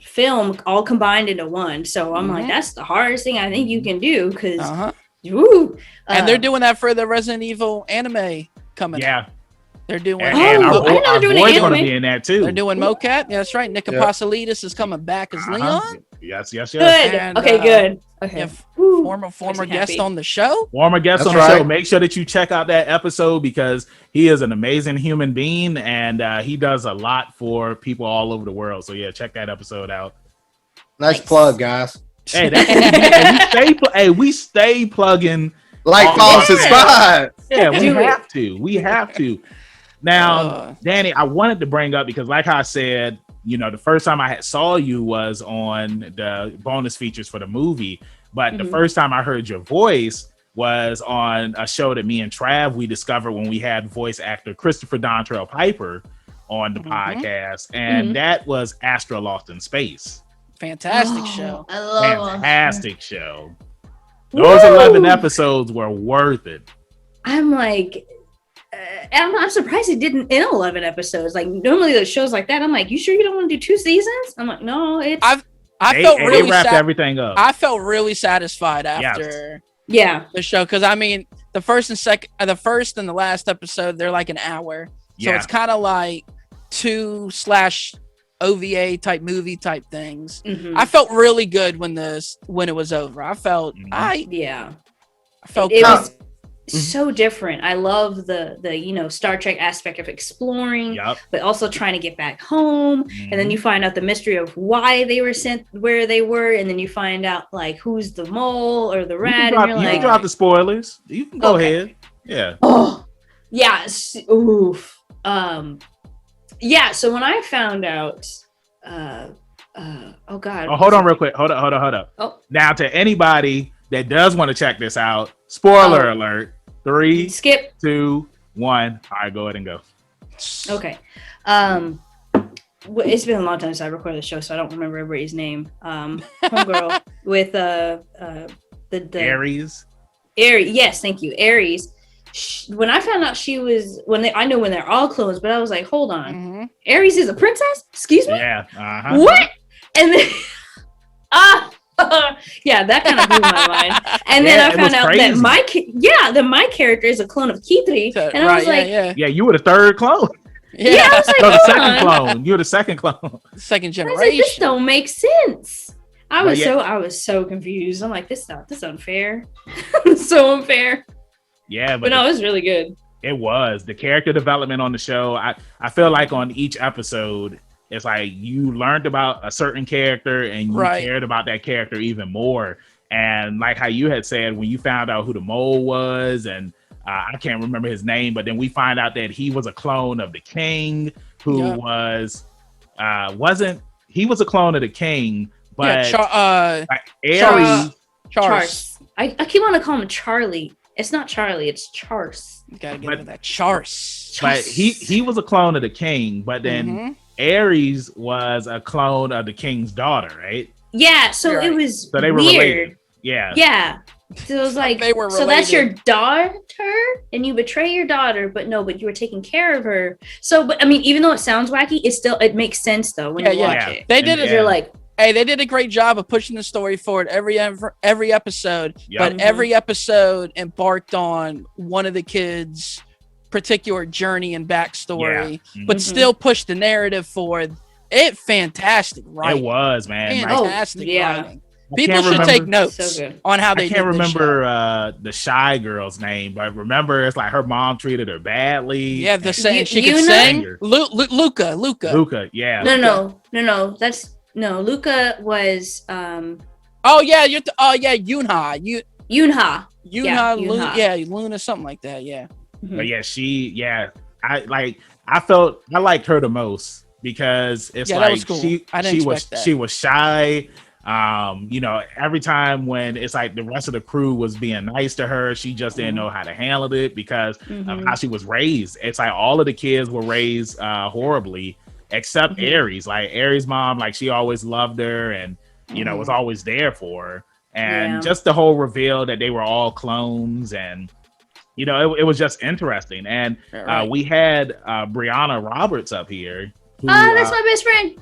film all combined into one. So I'm like, Mhm. that's the hardest thing I think you can do because Uh-huh. Uh, And they're doing that for the Resident Evil anime coming. Yeah. out. They're doing. And, Oh, and I didn't know our they're doing boy's an going to anime. be in that too. They're doing mocap. Yeah, that's right. Nick Yeah. Apostolides is coming back as Uh-huh. Leon. Yes. Good. And, Okay, good. Okay. Yeah, Woo. former Makes me guest happy. on the show. Former guest That's on the right. show. Make sure that you check out that episode because he is an amazing human being and he does a lot for people all over the world. So yeah, check that episode out. Nice plug, guys. Hey, we stay plugging. Like, Oh, follow, yeah. subscribe. Yeah, we Do it. have to. We have to. Now, Uh. Danny, I wanted to bring up because, like I said, the first time I saw you was on the bonus features for the movie, but the Mhm. first time I heard your voice was on a show that me and Trav we discovered when we had voice actor Christopher Dontrell Piper on the Mhm. podcast, and Mhm. that was Astro Lost in Space. Fantastic Oh, show. I love Fantastic show. Those Woo! 11 episodes were worth it. I'm like, I'm surprised it didn't in 11 episodes. Like normally those shows like that, I'm like, you sure you don't want to do 2 seasons? I'm like, no, it's I felt They really wrapped everything up. I felt really satisfied after yeah. the show because I mean the first and the last episode they're like an hour, so Yeah. it's kind of like 2/OVA type movie type things. Mhm. I felt really good when it was over. I felt Mhm. I Yeah. felt It good. was so different. I love the Star Trek aspect of exploring, Yup. but also trying to get back home. And then Mhm. you find out the mystery of why they were sent where they were, and then you find out like who's the mole or the You rat, can and drop, you're you can like, drop the spoilers. You can go Okay. ahead. Yeah. oh, yes, oof. Yeah. So when I found out, oh god, Oh, hold on real quick. Hold up. Oh. Now, to anybody that does want to check this out, spoiler Oh. alert. 3, skip. 2, 1. All right, go ahead and go. Okay. It's been a long time since I recorded the show, so I don't remember everybody's name. Homegirl with the Aries. Aries. Yes, thank you, Aries. When I found out she was I know when they're all clones, but I was like, hold on, Mhm. Aries is a princess? Excuse me? Yeah. Uh-huh. What? And then yeah, that kind of blew my mind. And Yeah, then I it found was out crazy. that my character is a clone of Kitri, So- and I was like, yeah. Yeah, you were the third clone. yeah, I was like, No, the hold second on. clone. You were the second clone. Second I was like, this generation. don't make sense. I But was yeah. I was so confused. I'm like, this is unfair. So unfair. Yeah, but no, it was really good. It was the character development on the show. I feel like on each episode, it's like you learned about a certain character and you cared about that character even more. And like how you had said, when you found out who the mole was, and I can't remember his name, but then we find out that he was a clone of the king, who was he was a clone of the king, but Ares. Charles. I keep wanting to call him Charlie. It's not Charlie, it's Charles. You gotta get that Charles. But he was a clone of the king, but then Ares was a clone of the king's daughter, right? Yeah, so it was so they were weird. Related. Yeah. Yeah. So it was like, they were related. So that's your daughter, and you betray your daughter, but you were taking care of her. So, but I mean, even though it sounds wacky, it makes sense though when you watch it. They did it. You're like, hey, they did a great job of pushing the story forward every episode, but every episode embarked on one of the kids' particular journey and backstory, but still pushed the narrative forward. Fantastic, right? It was, man. Fantastic writing. People should take notes on how they. I can't remember the shy girl's name, but remember, it's like her mom treated her badly. Yeah, she could sing. Luca. Yeah. No. Luca was. Oh yeah, Yunha. Yunha. Yeah, Luna, something like that. Yeah. But yeah, I liked her the most because it's like was cool. she was shy. Every time when it's like the rest of the crew was being nice to her, she just didn't know how to handle it because of how she was raised. It's like all of the kids were raised horribly except Ares. Like Ares' mom, like she always loved her and was always there for her. And just the whole reveal that they were all clones, and it was just interesting. And we had Brianna Roberts up here. That's my best friend.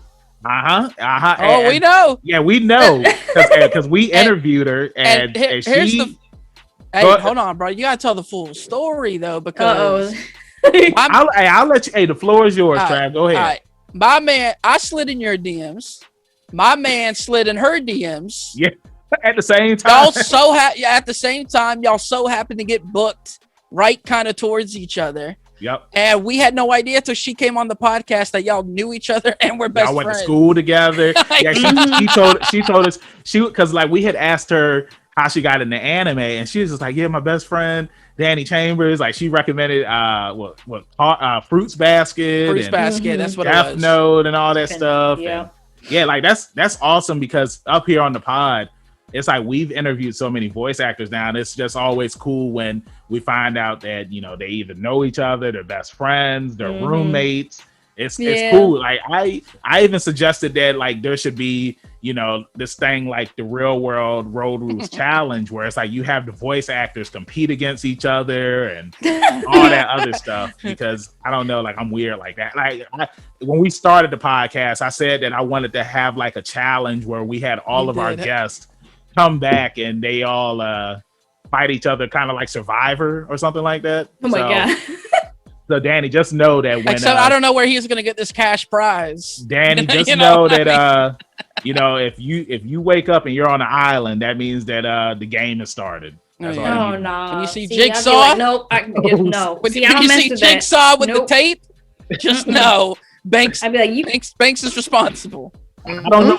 Oh, we know. Yeah, we know because we interviewed her, and hold on, bro. You gotta tell the full story though, because I'll let you. Hey, the floor is yours, Trav. Go ahead. All right. My man, I slid in your DMs. My man slid in her DMs. Yeah, at the same time. At the same time, y'all so happened to get booked right kind of towards each other. Yep. And we had no idea till she came on the podcast that y'all knew each other and were best friends. Y'all went to school together. Yeah, she told us because like we had asked her how she got into anime, and she was just like, yeah, my best friend Dani Chambers, like she recommended Fruits Basket, that's what Death it was. Note and all that stuff. Yeah. And yeah, like that's awesome because up here on the pod, it's like we've interviewed so many voice actors now, and it's just always cool when we find out that they either know each other, they're best friends, they're roommates. It's cool. Like I even suggested that like there should be this thing like the Real World Road Rules Challenge, where it's like you have the voice actors compete against each other and all that other stuff, because I don't know, like I'm weird like that. Like when we started the podcast, I said that I wanted to have like a challenge where we had all of our guests come back and they all fight each other, kind of like Survivor or something like that. Oh my god. So Danny, just know that when I don't know where he's gonna get this cash prize. Danny, just know that if you wake up and you're on an island, that means that the game has started. That's all no. Can you see Jigsaw? Nope. No. Can you see Jigsaw with the tape? Just know Banks. I'd be like, Banks is responsible. I don't know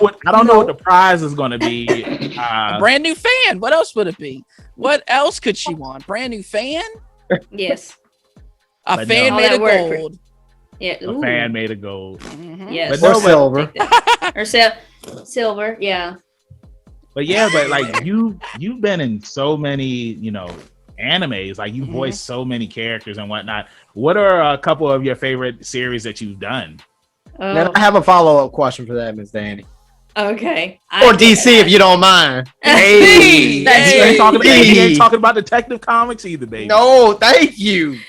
what the prize is going to be. A brand new fan. What else would it be? What else could she want? Brand new fan? Yes. A fan made of gold. Yeah. A fan made of gold. Mm-hmm. Yes. Or silver. Or silver. Yeah. But like you've been in so many animes. Like you voiced so many characters and whatnot. What are a couple of your favorite series that you've done? Then I have a follow-up question for that, Miss Dani. Okay. Or DC, if you don't mind. He ain't talking about Detective Comics either, baby. No, thank you.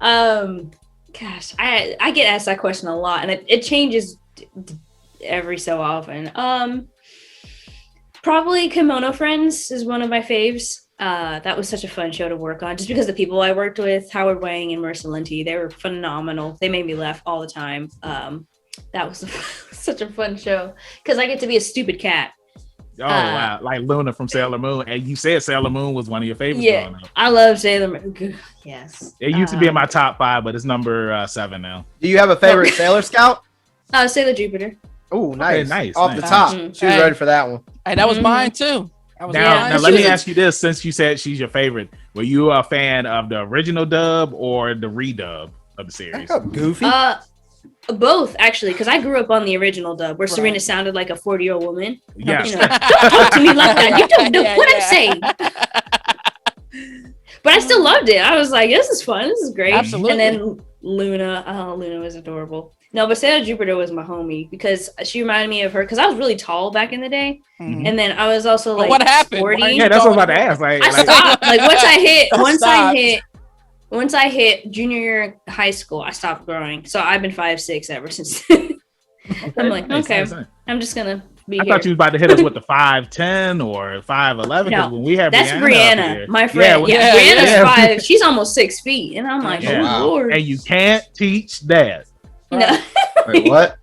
Gosh, I get asked that question a lot, and it changes every so often. Probably Kimono Friends is one of my faves. That was such a fun show to work on, just because the people I worked with, Howard Wang and Marissa Linty, they were phenomenal. They made me laugh all the time. That was such a fun show because I get to be a stupid cat, Oh wow, like Luna from Sailor Moon, and you said Sailor Moon was one of your favorites. Yeah, growing up. I love Sailor Moon. Yes, It used to be in my top 5, but it's number 7 now. Do you have a favorite Sailor Scout? Sailor Jupiter. Oh, nice. nice, Off nice. the top. Mhm. She was ready for that one. Hey, that was Mhm. mine too. That was Now, mine. now she let me was- ask you this: since you said she's your favorite, were you a fan of the original dub or the redub of the series? Back up, Goofy. Both actually, because I grew up on the original dub where Right. Serena sounded like a 40-year-old woman. Yes. You know, don't talk to me like that. You don't know Yeah, what yeah. I'm saying. But I still loved it. I was like, this is fun. This is great. Absolutely. And then Luna. Oh, Luna was adorable. No, but Sailor Jupiter was my homie because she reminded me of her because I was really tall back in the day. Mhm. And then I was also But like what happened? sporty. Why are you Yeah, that's what I was about to ask. Like, I stopped. Like Stopped. once I hit junior year of high school, I stopped growing. So I've been 5'6" ever since. I'm like, nice, okay, nice, nice. I'm just gonna be I here. thought you was about to hit us with the 5'10" or 5'11" because No, when we had That's up Brianna, here- my friend. Yeah, Yeah, yeah, Brianna's yeah. 5. She's almost 6 feet, and I'm like, Yeah. oh Wow. lord. and you can't teach that. No. Wait, what?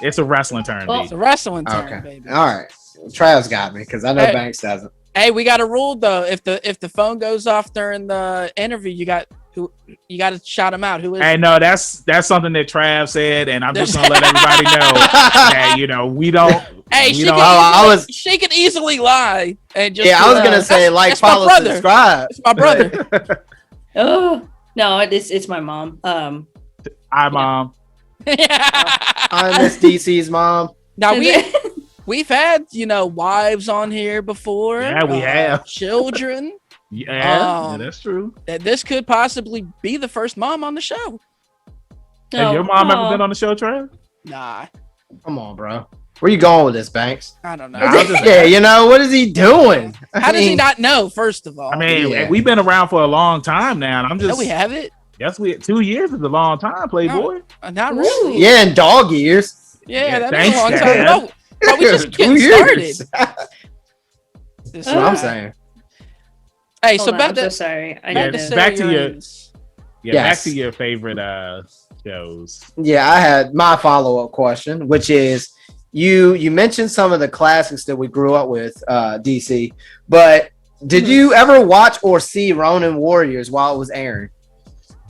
It's a wrestling term. Well, D. It's a wrestling term, Okay. baby. All right. Trav's got me because I know Hey. Banks doesn't. Hey, we got a rule though. If the phone goes off during the interview, you got to shout him out. Who is? Hey, it? no, that's something that Trav said, and I'm just gonna let everybody know that we don't. Hey, we she don't. can, I was- she can easily lie and just. Yeah, I was gonna say like, that's my follow, brother. subscribe. It's my brother. Oh no, it's my mom. Hi, mom. I miss DC's mom. Now we've had wives on here before. Yeah, we have. children. Yeah, that's true. That this could possibly be the first mom on the show. Has your mom ever been on the show, Trav? Nah, Come on, bro. Where you going with this, Banks? I don't know. Nah, I was just- Yeah, what is he doing? How does he not know? First of all, I mean, Yeah. we've been around for a long time now, and I'm just. no, we have it. Yes, 2 years is a long time, Playboy. Not really. Yeah, in dog years. Yeah, Yeah, that is a long thanks, time. Dad. No, but we just 2 getting years. started. That's what I'm saying. Hey, Hold so on, back I'm to so sorry. I Yeah, need this to. back to your- Sailors. Yeah, Yes. back to your favorite shows. Yeah, I had my follow-up question, which is you mentioned some of the classics that we grew up with, DC, but did you ever watch or see Ronin Warriors while it was airing?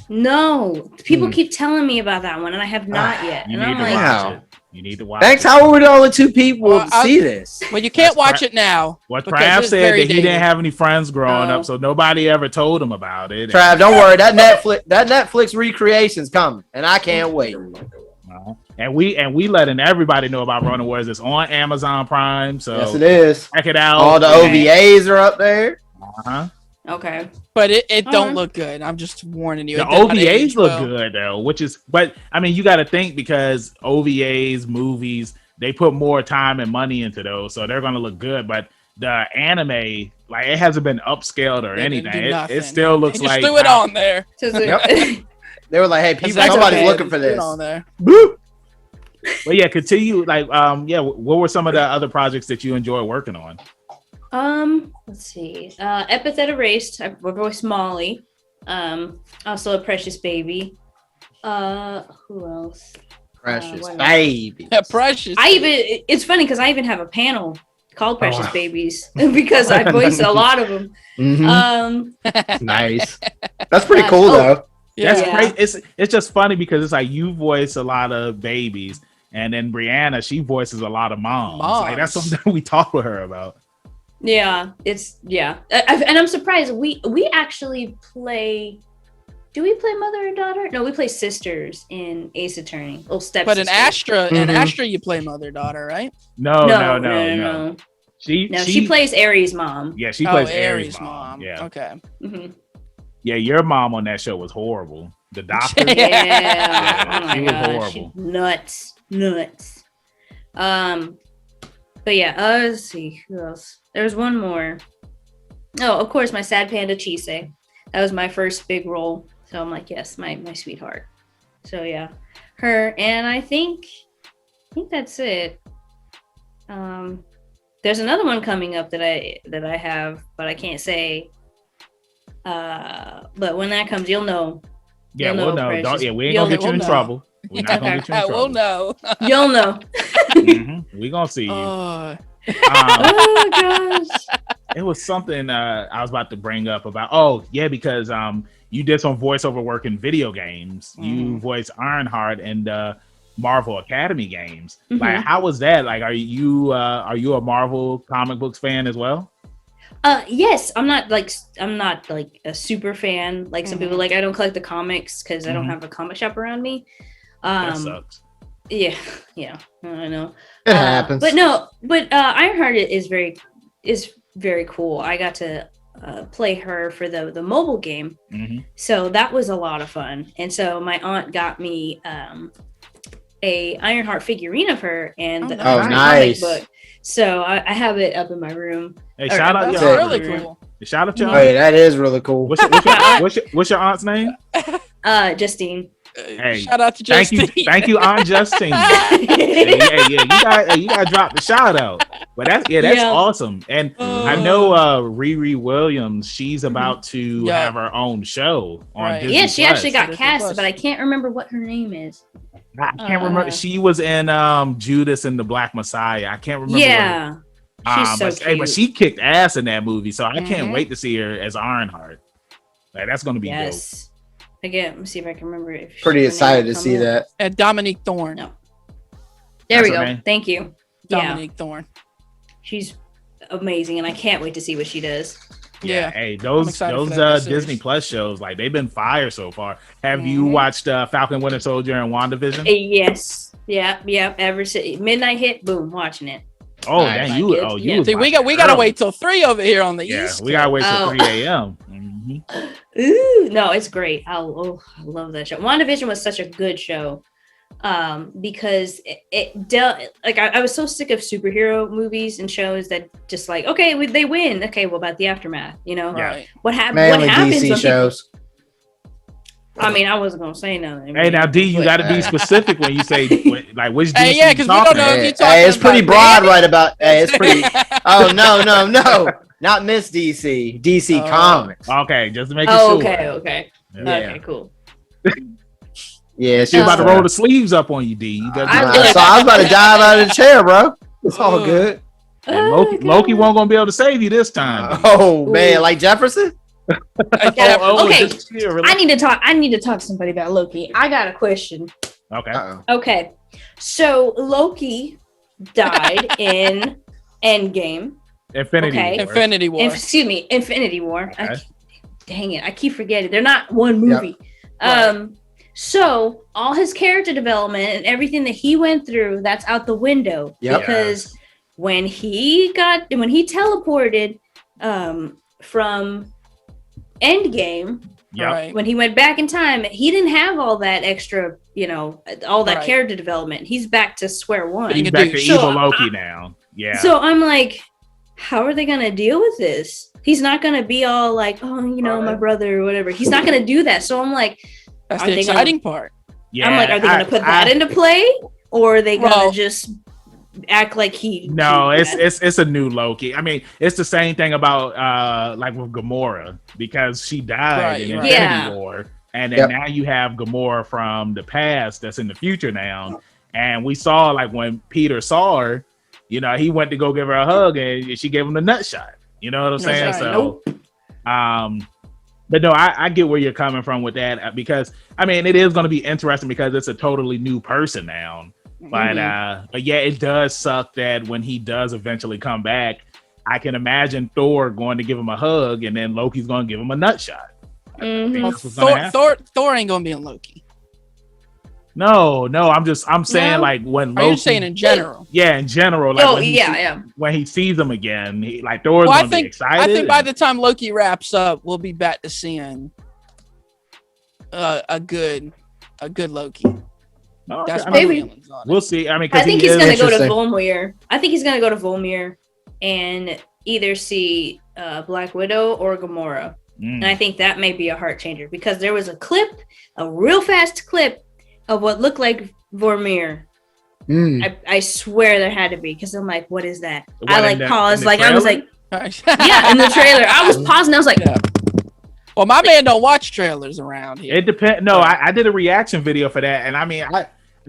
No, people Hmm. keep telling me about that one, and I have not yet. You And need I'm to like, watch Wow. it. You need to watch Thanks. it. How were we the only two people Well, to see this? Well, you can't That's watch right. it now. What because Trav it's said very that he dated. didn't have any friends growing Oh. up, so nobody ever told him about it. Trav, don't worry. That Netflix recreation's coming, and I can't wait. And we letting everybody know about Ronin Warriors. It's on Amazon Prime, so Yes, it is. check it out. All the OVAs are up there. Uh-huh. okay. But it don't Alright. look good. I'm just warning you. The It did not OVAs age look well. good though, but I mean, you got to think because OVAs, movies, they put more time and money into those, so they're gonna look good. But the anime, like, it hasn't been upscaled or They didn't anything. do It nothing. still looks They just like threw it on there. So Yep. They were like, "Hey, people, That's somebody's okay. looking for Threw it this." on there. Boop. But yeah, continue. Like, what were some of the other projects that you enjoy working on? Let's see. Epithet Erased. I voiced Molly. Also a Precious Baby. Who else? Precious Wow. baby. Yeah, precious. It's funny because I even have a panel called Precious Babies because I voiced a lot of them. Mhm. Nice. That's pretty cool, Oh. though. yeah. That's Yeah. great. It's just funny because it's like you voice a lot of babies, and then Brianna, she voices a lot of moms. Like, that's Moms. something we talk with her about. Yeah, and I'm surprised we actually play. Do we play mother and daughter? No, we play sisters in Ace Attorney. Oh, step. But in Astra, Mhm. you play mother daughter, right? No. No. She plays Aries' mom. Yeah, she plays Aries' Aries' mom. Yeah, Okay. Mhm. yeah. Your mom on that show was horrible. The doctor. Yeah. Oh my she was gosh. horrible. Nuts. But yeah, let's see who else. There's one more. Oh, of course, my sad panda Chise. That was my first big role. So I'm like, yes, my sweetheart. So yeah, her, and I think that's it. There's another one coming up that I have, but I can't say. But when that comes, you'll know. Yeah, You'll we'll know, know. Precious. We ain't You'll gonna get you in know. trouble. We're not gonna get you in trouble. We'll know. You'll know. We gonna see you. Oh gosh. It was something I was about to bring up about. Oh yeah, because you did some voiceover work in video games. You voiced Ironheart in the Marvel Academy games. Like, how was that? Like, are you a Marvel comic books fan as well? Yes, I'm not like a super fan. Like some people, like I don't collect the comics because I don't have a comic shop around me. That sucks. Yeah, I know. It happens. But Ironheart is very cool. I got to play her for the mobile game, so that was a lot of fun. And so my aunt got me a Ironheart figurine of her and the nice. comic book. So I have it up in my room. Hey, shout out That's your really aunt. cool. Shout out your Hey, aunt. that is really cool. What's your aunt's name? Justine. Hey, Shout out to Justine. Thank you, Aunt Justine. You gotta drop the shout out. But that's awesome. And I know Riri Williams, she's about to have her own show on Disney Yeah, she Plus. actually got cast, but I can't remember what her name is. I can't remember. She was in Judas and the Black Messiah. I can't remember. Yeah. She's so cute. But she kicked ass in that movie, so I can't wait to see her as Ironheart. Like, that's gonna be dope. Again, let me see if I can remember it. Pretty excited to see that. And Dominic Thorne. No. There we go. Thank you. Dominic Thorne. She's amazing, and I can't wait to see what she does. Yeah. Hey, those Disney Plus shows, like, they've been fire so far. Have you watched Falcon Winter Soldier and WandaVision? Yes. Yeah. Ever since midnight hit, boom, watching it. Oh, dang, you. See, we gotta wait till 3 over here on the East. Yeah, we gotta wait till 3 a.m. Ooh, no, it's great. I love that show. WandaVision was such a good show because it dealt, like, I was so sick of superhero movies and shows that just like, okay, they win. Okay, well, about the aftermath, Right. What happens? Mainly What happens DC when shows. I mean, I wasn't gonna say nothing. Hey, now D, you got to be specific when you say like which DC. Hey, yeah, because we don't know if you're talking. Hey, it's pretty broad, right? About it's pretty. Oh no, not Miss DC. DC Comics. Okay, just to make it sure. Okay. Yeah. Okay, cool. Yeah, She's about to roll the sleeves up on you, D. So I was about to dive out of the chair, bro. It's all good. Loki won't gonna be able to save you this time. Oh man, like Jefferson. Okay, I need to talk to somebody about Loki. I got a question. Okay. Okay, so Loki died in Endgame. Infinity War. Infinity War. Okay. Dang it, I keep forgetting. They're not one movie. Yep. So all his character development and everything that he went through, that's out the window. Yep. Because when he teleported from Endgame, Right. when he went back in time, he didn't have all that extra, all that Right. character development. He's back to square one. He's back to evil Loki now. Yeah. So I'm like, how are they gonna deal with this? He's not gonna be all like, my brother or whatever. He's not gonna do that. So I'm like, That's the exciting part. Yeah. I'm like, are they gonna put that into play, or are they gonna just act like he? No, it's a new Loki. I mean, it's the same thing about like with Gamora, because she died in Infinity War, and then now you have Gamora from the past that's in the future now. And we saw, like, when Peter saw her, he went to go give her a hug, and she gave him the nut shot. You know what I'm saying? So, but no, I get where you're coming from with that, because I mean, it is going to be interesting because it's a totally new person now. But yeah, it does suck that when he does eventually come back, I can imagine Thor going to give him a hug, and then Loki's going to give him a nut shot. Thor ain't gonna be in Loki. No, I'm saying like when Loki. Are you saying in general? Yeah, in general. Like when he sees them again, Thor's gonna be excited. I think by the time Loki wraps up, we'll be back to seeing a good Loki. That's my feelings on it. We'll see. I mean, I think he's gonna go to Volmir. I think he's gonna go to Volmir and either see Black Widow or Gamora. And I think that may be a heart changer, because there was a real fast clip of what looked like Vormir. I swear there had to be, because I'm like, what is that? Paused, like I was like, yeah, in the trailer. I was pausing. I was like, well, my man don't watch trailers around here. It depends. No, I did a reaction video for that, and I mean, I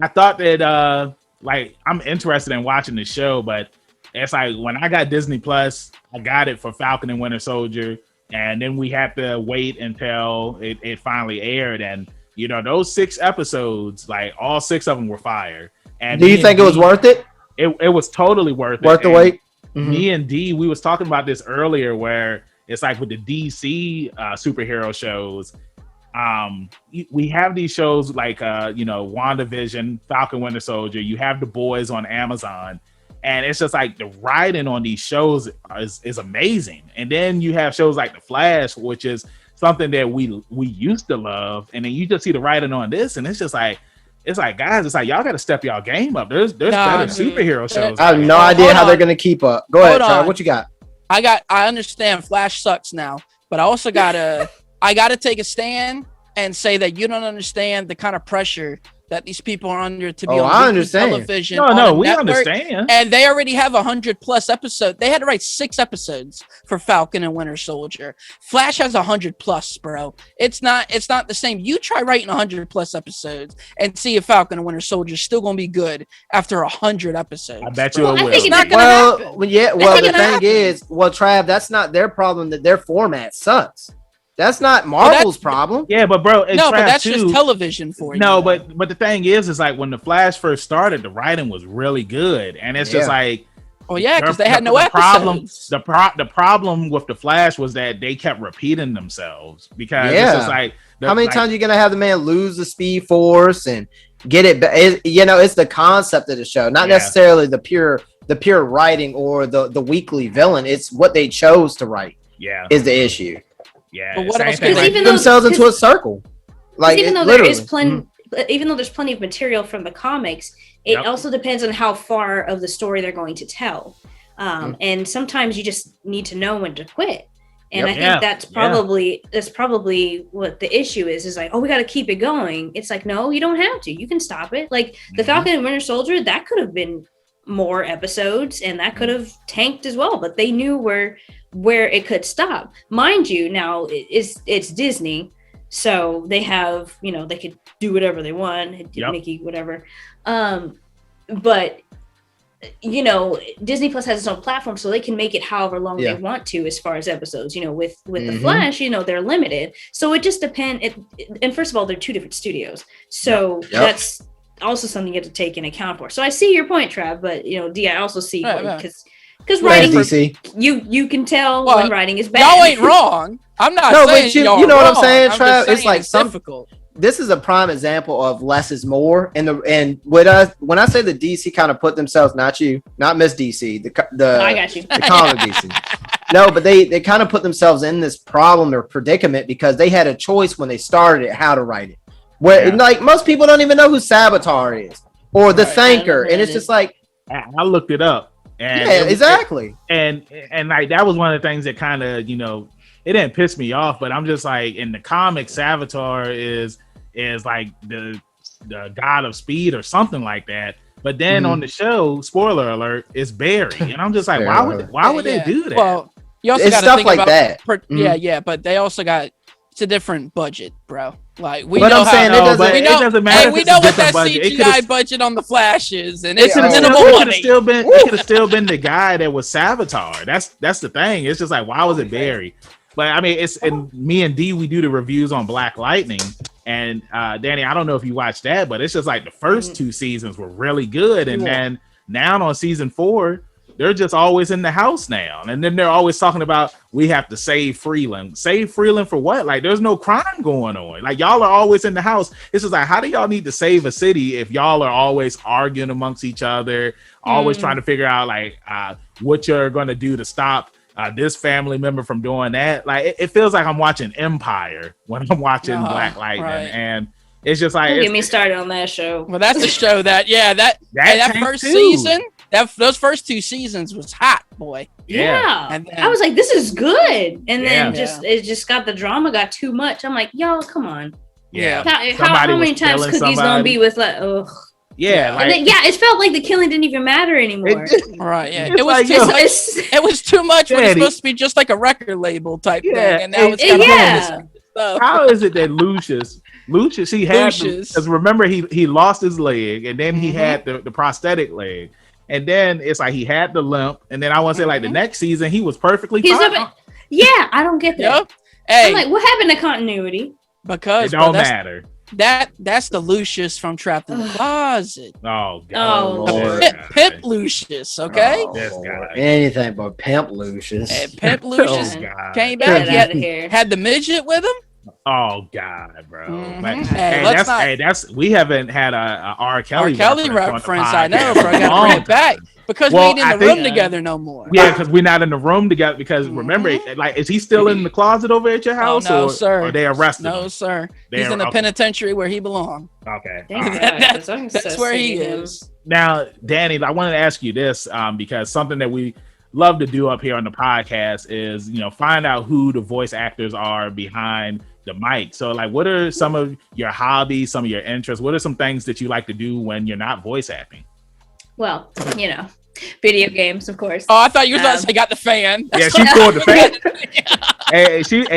thought that like, I'm interested in watching the show, but it's like when I got Disney Plus, I got it for Falcon and Winter Soldier, and then we had to wait until it finally aired. And you know, those 6 episodes, like all 6 of them were fire. And do you think it was worth it? It was totally worth the wait. Me and D, we was talking about this earlier, where it's like with the DC superhero shows, we have these shows like you know, WandaVision, Falcon Winter Soldier. You have The Boys on Amazon, and it's just like the writing on these shows is amazing. And then you have shows like The Flash, which is something that we used to love, and then you just see the writing on this, and it's like guys, it's like y'all got to step y'all game up. There's better superhero shows. I have no idea how they're gonna keep up. Go ahead, Trav. What you got? I understand Flash sucks now, but I also gotta take a stand and say that you don't understand the kind of pressure that these people are under to be on television. No, we understand. And they already have 100+ episodes. They had to write 6 episodes for Falcon and Winter Soldier. Flash has 100+, bro. It's not the same. You try writing 100+ episodes and see if Falcon and Winter Soldier is still gonna be good after 100 episodes. I bet you it will. It's not gonna happen. Well, the thing is, Trav, that's not their problem. That their format sucks. That's not Marvel's problem. Yeah, but bro, no, but that's just television for you. No, but the thing is like when the Flash first started, the writing was really good, and it's just like, well, yeah, because they had no episodes. The problem with the Flash was that they kept repeating themselves because it's just like how many times are you gonna have the man lose the Speed Force and get it? You know, it's the concept of the show, not necessarily the pure writing or the weekly villain. It's what they chose to write. Yeah, is the issue. Yeah, but what else? Even themselves into a circle. Like even though there is plenty, even though there's plenty of material from the comics, it also depends on how far of the story they're going to tell. And sometimes you just need to know when to quit. And I think that's probably what the issue is like, oh, we got to keep it going. It's like, no, you don't have to. You can stop it. Like the Falcon and Winter Soldier, that could have been more episodes and that could have tanked as well, but they knew where it could stop. Mind you, now it's Disney, so they have, you know, they could do whatever they want, Mickey, whatever. But you know, Disney Plus has its own platform, so they can make it however long they want to as far as episodes. You know, with the Flash, you know, they're limited, so it just depends. And first of all, they're 2 different studios, so that's also something you have to take into account for. So I see your point, Trav, but you know, D, I also see because writing, you can tell when writing is bad. Y'all ain't wrong. I'm not saying but you know what I'm saying, Trav. It's like difficult. This is a prime example of less is more. And when I say the DC kind of put themselves, not Miss DC, I got you. The comic DC. No, but they kind of put themselves in this problem or predicament because they had a choice when they started it how to write it. Where like most people don't even know who Savitar is or the Thanker, and it's just like I looked it up. And exactly. And like that was one of the things that kind of, you know, it didn't piss me off, but I'm just like, in the comic, Savitar is like the god of speed or something like that. But then on the show, spoiler alert, it's Barry, and I'm just like, why would they do that? Well, you also got stuff like that. But they also got, it's a different budget, bro. Like we know it doesn't matter. Hey, we know what that CGI budget on the Flash is, and it's minimal money. It could have still been the guy that was Savitar. That's the thing. It's just like, why was it Barry? But I mean, and me and D, we do the reviews on Black Lightning, and Danny, I don't know if you watched that, but it's just like the first 2 seasons were really good, and then now on season 4. They're just always in the house now. And then they're always talking about, we have to save Freeland. Save Freeland for what? Like, there's no crime going on. Like, y'all are always in the house. It's just like, how do y'all need to save a city if y'all are always arguing amongst each other, always trying to figure out, like, what you're going to do to stop this family member from doing that? Like, it feels like I'm watching Empire when I'm watching Black Lightning. Right. And it's just like... Don't get me started on that show. Well, that's a show that first season... Those first 2 seasons was hot, boy. Yeah. And then, I was like, this is good. And then it just got, the drama got too much. I'm like, y'all, come on. Yeah. How many times Cookie's gonna be with like, ugh. Yeah. Like, and then, it felt like the killing didn't even matter anymore. Right. Yeah. It was too much. It was too much. When it's supposed to be just like a record label type thing, and now it's kind of stuff. How is it that Lucius, he had because remember he lost his leg, and then he had the prosthetic leg. And then it's like he had the limp, and then I want to say like the next season he was perfectly He's fine. yeah, I don't get that. Yep. Hey, I'm like, what happened to continuity? because It bro, don't that's, matter. that's the Lucius from Trapped in the Ugh. Closet. Oh God. Oh, Lord. Pimp Lucius, okay? Oh, This Lord. guy. Anything but Pimp Lucius. And Pimp Lucius Oh God. came Get back. that He out of here. had the midget with him. Oh God, bro. Mhm. Like, Hey, let's not- that's we haven't had a R. Kelly R. Kelly on the reference, I know, podcast bro. in I a gotta long bring it back time. because Well, we ain't in I the room think- together no more. Yeah, because we're not in the room together. Because remember, Mhm. like, is he still in the closet over at your Oh house? no, or, sir. Or they arrested No, him? sir. They He's in the okay. penitentiary where he belongs. Okay. Thank All right. God, That- 'cause I'm that's so where he sick of him. is. Now, Danny, I wanted to ask you this because something that we love to do up here on the podcast is, find out who the voice actors are behind the mic. So, like, what are some of your hobbies, some of your interests? What are some things that you like to do when you're not voice acting? Well, video games, of course. Oh, I thought you were about to say got the fan. Yeah, she pulled the fan.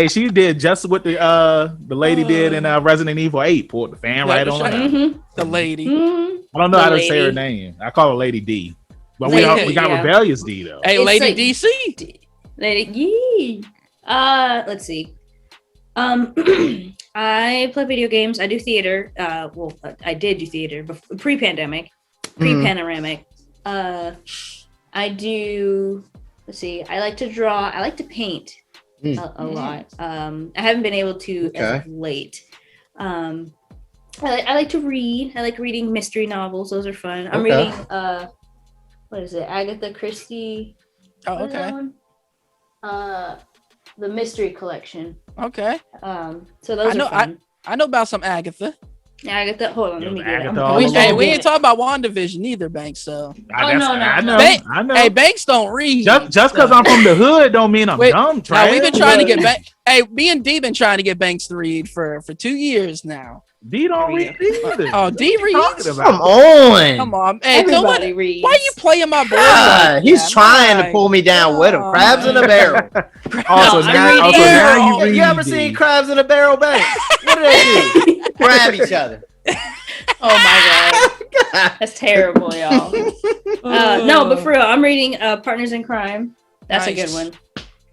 she did just what the lady did in Resident Evil 8. Pulled the fan Yeah, right on shut her. up. Mm-hmm. The lady. Mm-hmm. I don't know The how to say her lady. name. I call her Lady D. But Lady, we got yeah. Rebellious D though. Hey, It's Lady like- DC. Lady, yee. Let's see. I play video games. I do theater. I did do theater pre-pandemic, pre-panoramic. I do. Let's see. I like to draw. I like to paint a lot. I haven't been able to as of late. I like to read. I like reading mystery novels. Those are fun. I'm Okay. reading. What is it? Agatha Christie. Oh, What is that okay. one? The mystery collection. Okay. So those I know- are fun. I know about some Agatha. Agatha, hold on, Yo, let me get it. Agatha all We, over. hey, we ain't talking about WandaVision either, Banks. So, I no, know. Hey, I know. hey, Banks don't read. just because I'm from the hood don't mean I'm Wait, dumb. Now Trav. we've been trying to Look. get Banks. Hey, me and D been trying to get Banks to read for 2 years now. D don't read either. Oh, D What you talking reads. about? Come on. Come on, hey, don't let, Everybody reads. why you playing my boy? God, like he's that? trying to Like, pull me down with him. oh, Crabs in a barrel. Also, No, I'm now, reading. also now you Oh, read. You ever D. seen crabs in a barrel bang? What do they do? Grab each other. Oh my god, that's terrible, y'all. No, but for real, I'm reading Partners in Crime. That's a Nice. good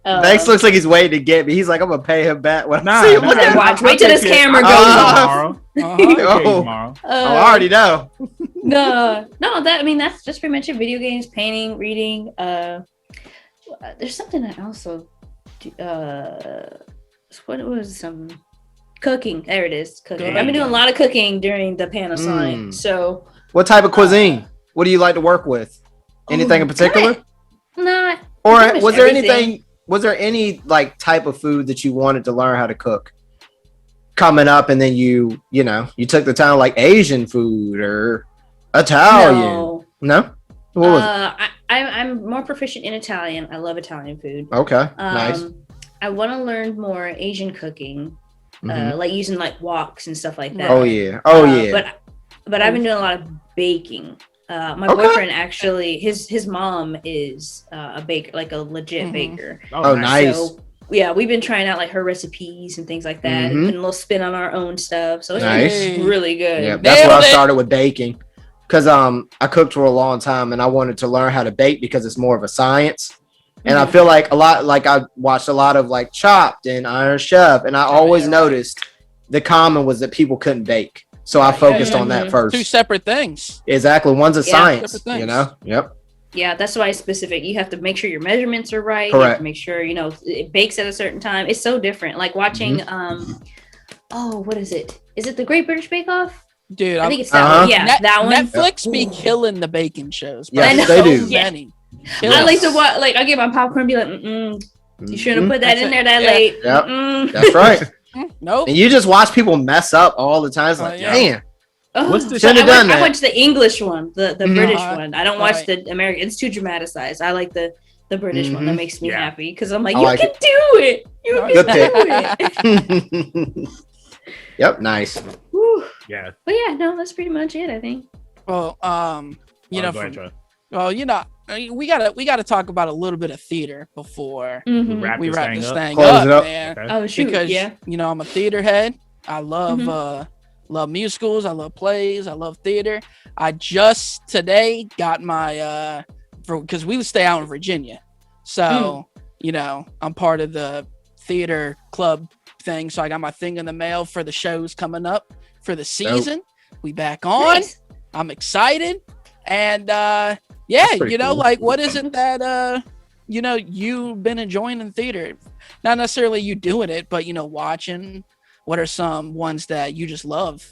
one. Banks looks like he's waiting to get me. He's like, I'm gonna pay him back when Nah, I see him. nah, with Look at that. watch. I'll Wait till take this you- camera I'll goes take you off. tomorrow. Uh-huh. I'll take you Oh. tomorrow. I already know. No, that's just pretty much it. Video games, painting, reading. There's something I also do. What was some cooking? There it is, cooking. Good. I've been doing a lot of cooking during the Panasonic. So What type of cuisine? What do you like to work with? Anything in particular? not. Or pretty much was there everything. anything? Was there any like type of food that you wanted to learn how to cook coming up, and then you took the time, like Asian food or Italian? No. No. What was it? I'm more proficient in Italian. I love Italian food. Okay, nice. I want to learn more Asian cooking, Mhm. like using like woks and stuff like that. Oh yeah. Oh yeah. But I've been doing a lot of baking. My Okay. boyfriend actually, his mom is a baker, like a legit Mhm. baker. Oh, nice. So yeah, we've been trying out like her recipes and things like that, Mhm. and putting a little spin on our own stuff. So it's Nice. been really good. Yeah, that's where Nailed I it. started with baking. Cause I cooked for a long time and I wanted to learn how to bake because it's more of a science. And I feel like I watched a lot of like Chopped and Iron Chef, and I always yeah. noticed the common was that people couldn't bake. So I Yeah, focused yeah, on that yeah. first. Two separate things. Exactly. One's a Yeah. science, Separate things. you know? Yep. Yeah, that's why it's specific. You have to make sure your measurements are right. You have Correct. to make sure, it bakes at a certain time. It's so different. Like watching, Mm-hmm. what is it? Is it the Great British Bake Off? Dude, I think it's that Uh-huh. one. Yeah, that one. Netflix be killing the baking shows. bro. Yes, I know. they do. Yeah. Many. I like to watch, like, I get my popcorn and be like, you shouldn't Mhm. put that That's in it. there that Yeah. late. Yep. Mm-mm. That's right. Nope. And you just watch people mess up all the time. It's like, yeah. damn. Oh, What's the- so Shouldn't have done I that. watch the English one, the Mhm. British Uh-huh. one. I don't watch Right. the American. It's too dramatized. I like the British one. That Mhm. makes me Yeah. happy because I'm like, I you like can do it. You No, can Good do pick. it. Yep, nice. Whew. Yeah. But yeah, no, that's pretty much it. I think. Well, Go ahead, Trav. we gotta talk about a little bit of theater before Mhm. Wrap we this wrap thing this up. thing Close up, it up. man. Okay. Oh shoot! Because yeah. I'm a theater head. I love Mhm. Love musicals. I love plays. I love theater. I just today got my because we would stay out in Virginia, so you know I'm part of the theater club thing. So I got my thing in the mail for the shows coming up for the season. We back on. Nice. I'm excited, and That's pretty you know, cool. like what is it that you know you've been enjoying in theater? Not necessarily you doing it, but you know, watching. What are some ones that you just love?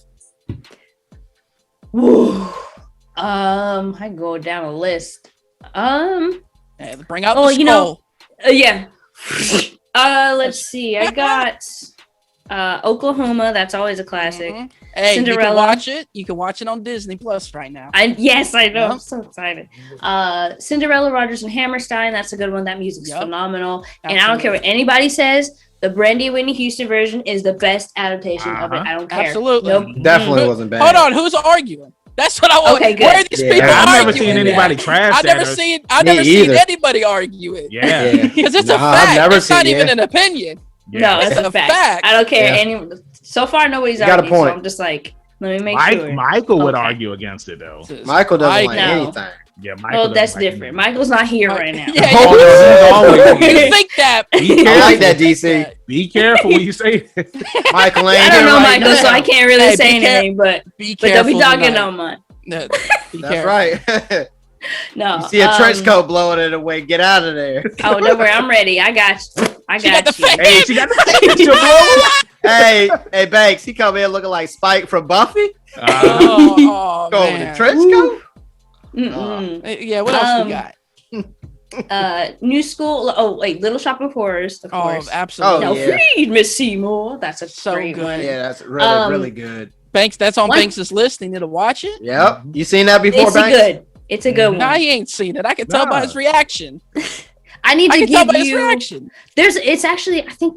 Woo. I can go down a list. Hey, bring out the scroll. Yeah. Let's see. I got Oklahoma. That's always a classic. Mhm. Hey, Cinderella. you can watch it. You can watch it on Disney Plus right now. Yes, I know. Yep. I'm so excited. Cinderella, Rogers and Hammerstein. That's a good one. That music's Yep. phenomenal. And I don't care what anybody says. The Brandy Whitney Houston version is the best adaptation of it. I don't care. Absolutely. Nope. Definitely wasn't bad. Hold on, who's arguing? That's what I want. Okay, good. Where are these Yeah. people I've never arguing seen that? anybody trash I've that. never or- seen either. anybody argue it. Yeah. Because it's a Nah, I've fact. never It's not seen even it. an opinion. Yeah. No, It's it's a a fact. fact. I don't care. Yeah. So far, nobody's You got a argued. So point. I'm just like, let me make Mike, sure. Michael would Okay. argue against it though. Michael doesn't Mike, like no. anything. Yeah, Michael. Well, doesn't that's like different. it. Michael's not here right now. Yeah, Oh, no, he's always you here. think that? Be I careful. like that, DC. Be careful when you say it. Michael ain't I don't here know right Michael, now. so I can't really Hey, say be care- anything. But Be they'll careful. be talking tonight. on mine. No, be That's careful. right. No. You see a trench coat blowing it away. Get out of there. Oh, don't worry, I'm ready. I got you. I She got got the you. face. Hey, she got the Hey, Banks, he come in looking like Spike from Buffy. Oh, Go with man. the trench coat. Mm-mm. Yeah, what else we got? New School. Oh wait, Little Shop of Horrors, of Oh, course. absolutely. Oh, Now yeah. read Miss Seymour. That's a So great good. one. Yeah, that's really, really good. Banks, that's on What? Banks' list. He need to watch it. Yep. You seen that before, It's a Banks? good. It's a good No, one. he ain't seen it. I can tell by Nah. his reaction. I need I to can tell give by his you. reaction. It's actually. I think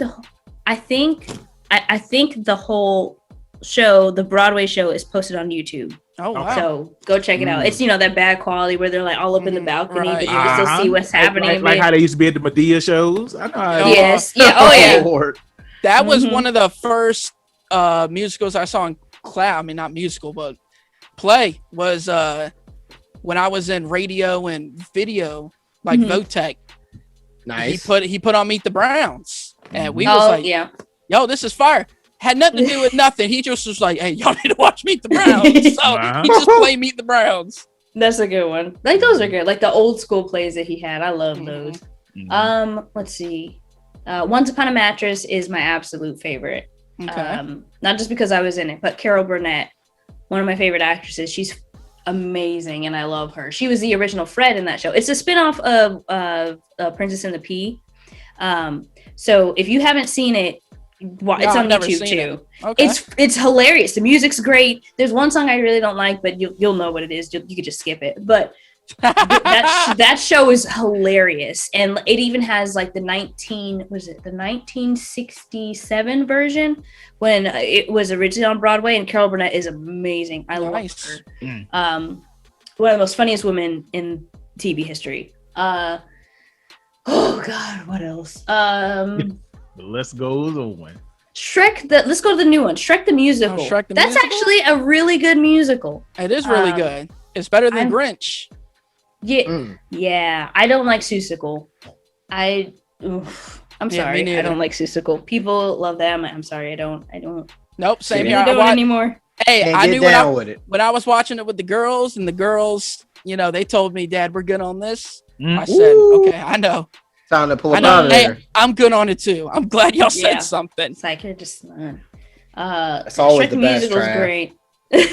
the whole show, the Broadway show, is posted on YouTube. Oh wow. So go check it out. It's that bad quality where they're like all up in the Mhm, balcony, right. but you can still see what's happening. Like how they used to be at the Medea shows. I know. How Yeah. Yes. Yeah. Oh yeah. Lord. That was Mhm. one of the first musicals I saw in class. I mean, not musical, but play was when I was in radio and video, like Mhm. Votech. Nice. He put on Meet the Browns, and we was Oh like, yeah. "Yo, this is fire." Had nothing to do with nothing. He just was like, "Hey, y'all need to watch Meet the Browns." So Wow. he just played Meet the Browns. That's a good one. Like those are good. Like the old school plays that he had. I love Mhm. those. Mhm. Let's see. Once Upon a Mattress is my absolute favorite. Okay. Not just because I was in it, but Carol Burnett, one of my favorite actresses. She's amazing, and I love her. She was the original Fred in that show. It's a spinoff of Princess and the Pea. So if you haven't seen it, it's No, on I've never YouTube seen too. Okay. It's hilarious. The music's great. There's one song I really don't like, but you'll know what it is. You could just skip it. But that show is hilarious, and it even has like the 1967 version when it was originally on Broadway. And Carol Burnett is amazing. I love Nice. her. Mm. One of the most funniest women in TV history. Oh God, what else? The list goes on. Shrek. Let's go to the new one. Shrek the musical. Shrek the That's musical? actually a really good musical. It is really Um, good. It's better than I'm- Grinch. Yeah, Mm. yeah. I don't like Seussical. I'm Yeah, sorry. me I neither. don't like Seussical. People love them. I'm sorry. I don't. Nope, same Yeah. here. Really don't anymore. Hey, Can't I get knew down with it. when I was watching it with the girls, and the girls, they told me, "Dad, we're good on this." Mm. I said, Ooh. "Okay, I know. Time to pull I up know. out of Hey, there. I'm good on it too. I'm glad y'all said Yeah. something." It's like you're just. That's always Shrek the best, musical's Trav. great. when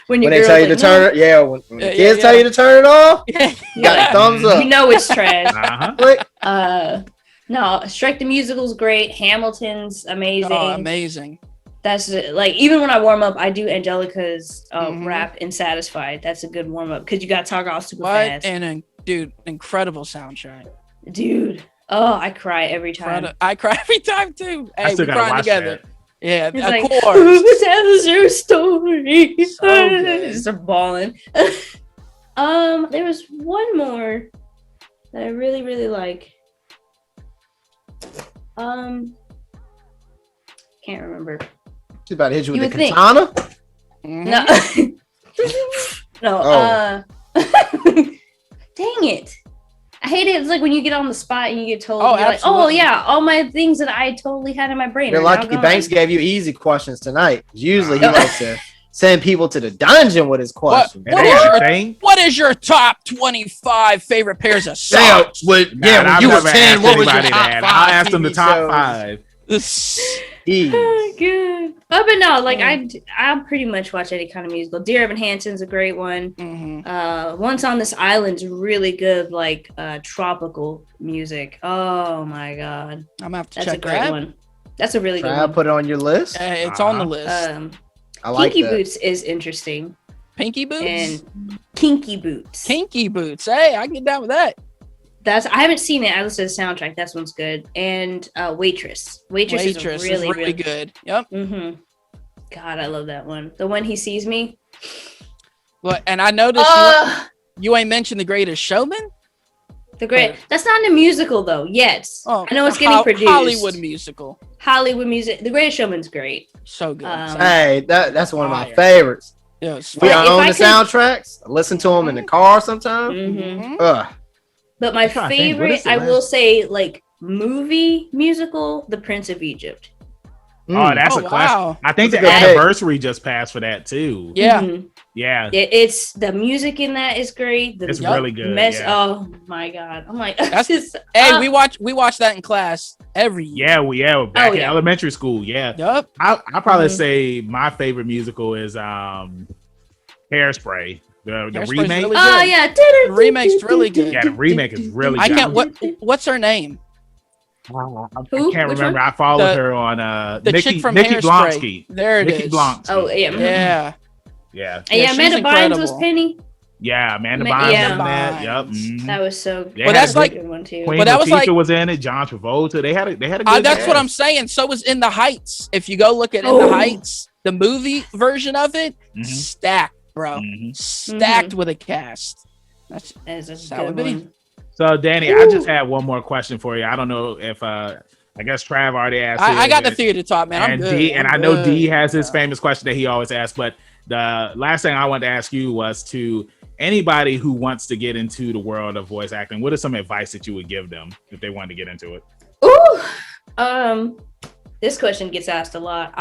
When your they girl's tell you like, to turn it, yeah. When the Yeah, kids yeah, tell yeah. you to turn it off, Yeah. you got a thumbs "No." up. You know it's trash. Uh-huh. Click. No, Shrek the musical's great. Hamilton's amazing. Oh, amazing. That's like even when I warm up, I do Angelica's Mhm. rap in Satisfied. That's a good warm up because you got to talk all super What fast. an dude, incredible soundtrack. Dude, oh, I cry every time. I cry every time too. I Hey, still we gotta crying watch together. that. Yeah, It's of like, course. who tells your story? So good. Just bawling. There was one more that I really, really like. Can't remember. She's about to hit you with You the would think. katana. Mhm. No. No. Oh. Dang it. I hate it. It's like when you get on the spot and you get told, Oh, you're like, oh, absolutely. yeah, all my things that I totally had in my brain. You're are now lucky gone. Banks gave you easy questions tonight. Usually he Uh, likes to send people to the dungeon with his questions. And What they is have your- a thing. What is your top 25 favorite pairs of Damn, socks? when I've you were never 10, asked what was your anybody top that. 5? I'll ask them the TV top shows? 5. Jeez. Oh, good. Oh, but no, like Mm. I pretty much watch any kind of musical. Dear Evan Hansen's a great one. Mhm. Once on This Island's really good, like tropical music. Oh my god, I'm gonna have to that's a check great that. one. That's a really Try good to one. put it on your list. It's on the Uh-huh. list. I like Kinky that. Boots is interesting, Pinky boots. and Kinky Boots. Kinky boots. Hey, I can get down with that. I haven't seen it. I listened to the soundtrack. That one's good. And Waitress. Waitress is really good. Yep. Mm-hmm. God, I love that one. The When He Sees Me. Look, and I noticed you ain't mentioned The Greatest Showman. The great. That's not in a musical though yet. Oh, I know it's getting produced. Hollywood musical. Hollywood music. The Greatest Showman's great. So good. Hey, that's one of my Fire. favorites. Yeah, it's We But if own I the could- soundtracks. I listen to them in the car sometimes. Mm-hmm. Ugh. But my trying to think, what favorite, is the I last- will say, like movie musical, The Prince of Egypt. Oh, that's a classic. wow. I think That's the a good pick. anniversary just passed for that too. Yeah. Mhm. Yeah, It's the music in that is great. The it's really good. Yeah. Oh my god! I'm like, That's- just, Hey, we watch that in class every year. Yeah, back in yeah. elementary school. Yeah, Yup. I probably Mhm. say my favorite musical is Hairspray. The Hairspray's remake. really Oh good. yeah, The remake's really good. Yeah, the remake is really I good. can't. What's her name? I Who? can't Which remember. one? I followed The- her on The Nikki, chick from Nikki Hairspray. Blonsky. There it Nikki is. Blonsky. Oh yeah, mhm. Yeah. Yeah. And Yeah, yeah, she's Amanda Bynes was incredible. Penny. Yeah, Amanda Ma- Bynes yeah. was in that. Bynes. Yep. mhm. That was so. They Well, had that's a like- good one too. Queen But that was Latifah like- was in it. John Travolta. They had a good. That's what cast. I'm saying. So was In the Heights. If you go look at In Oh. the Heights, the movie version of it, Mhm. stacked, bro. Mhm. Stacked with a cast. That's That is a That would good be. one. So, Danny, I just had one more question for you. I don't know if I guess Trav already asked. I got the it, theater talk, man. I'm and good. D, and I'm I know good. D has his Yeah. famous question that he always asks. But the last thing I wanted to ask you was to anybody who wants to get into the world of voice acting. What is some advice that you would give them if they wanted to get into it? Ooh. This question gets asked a lot.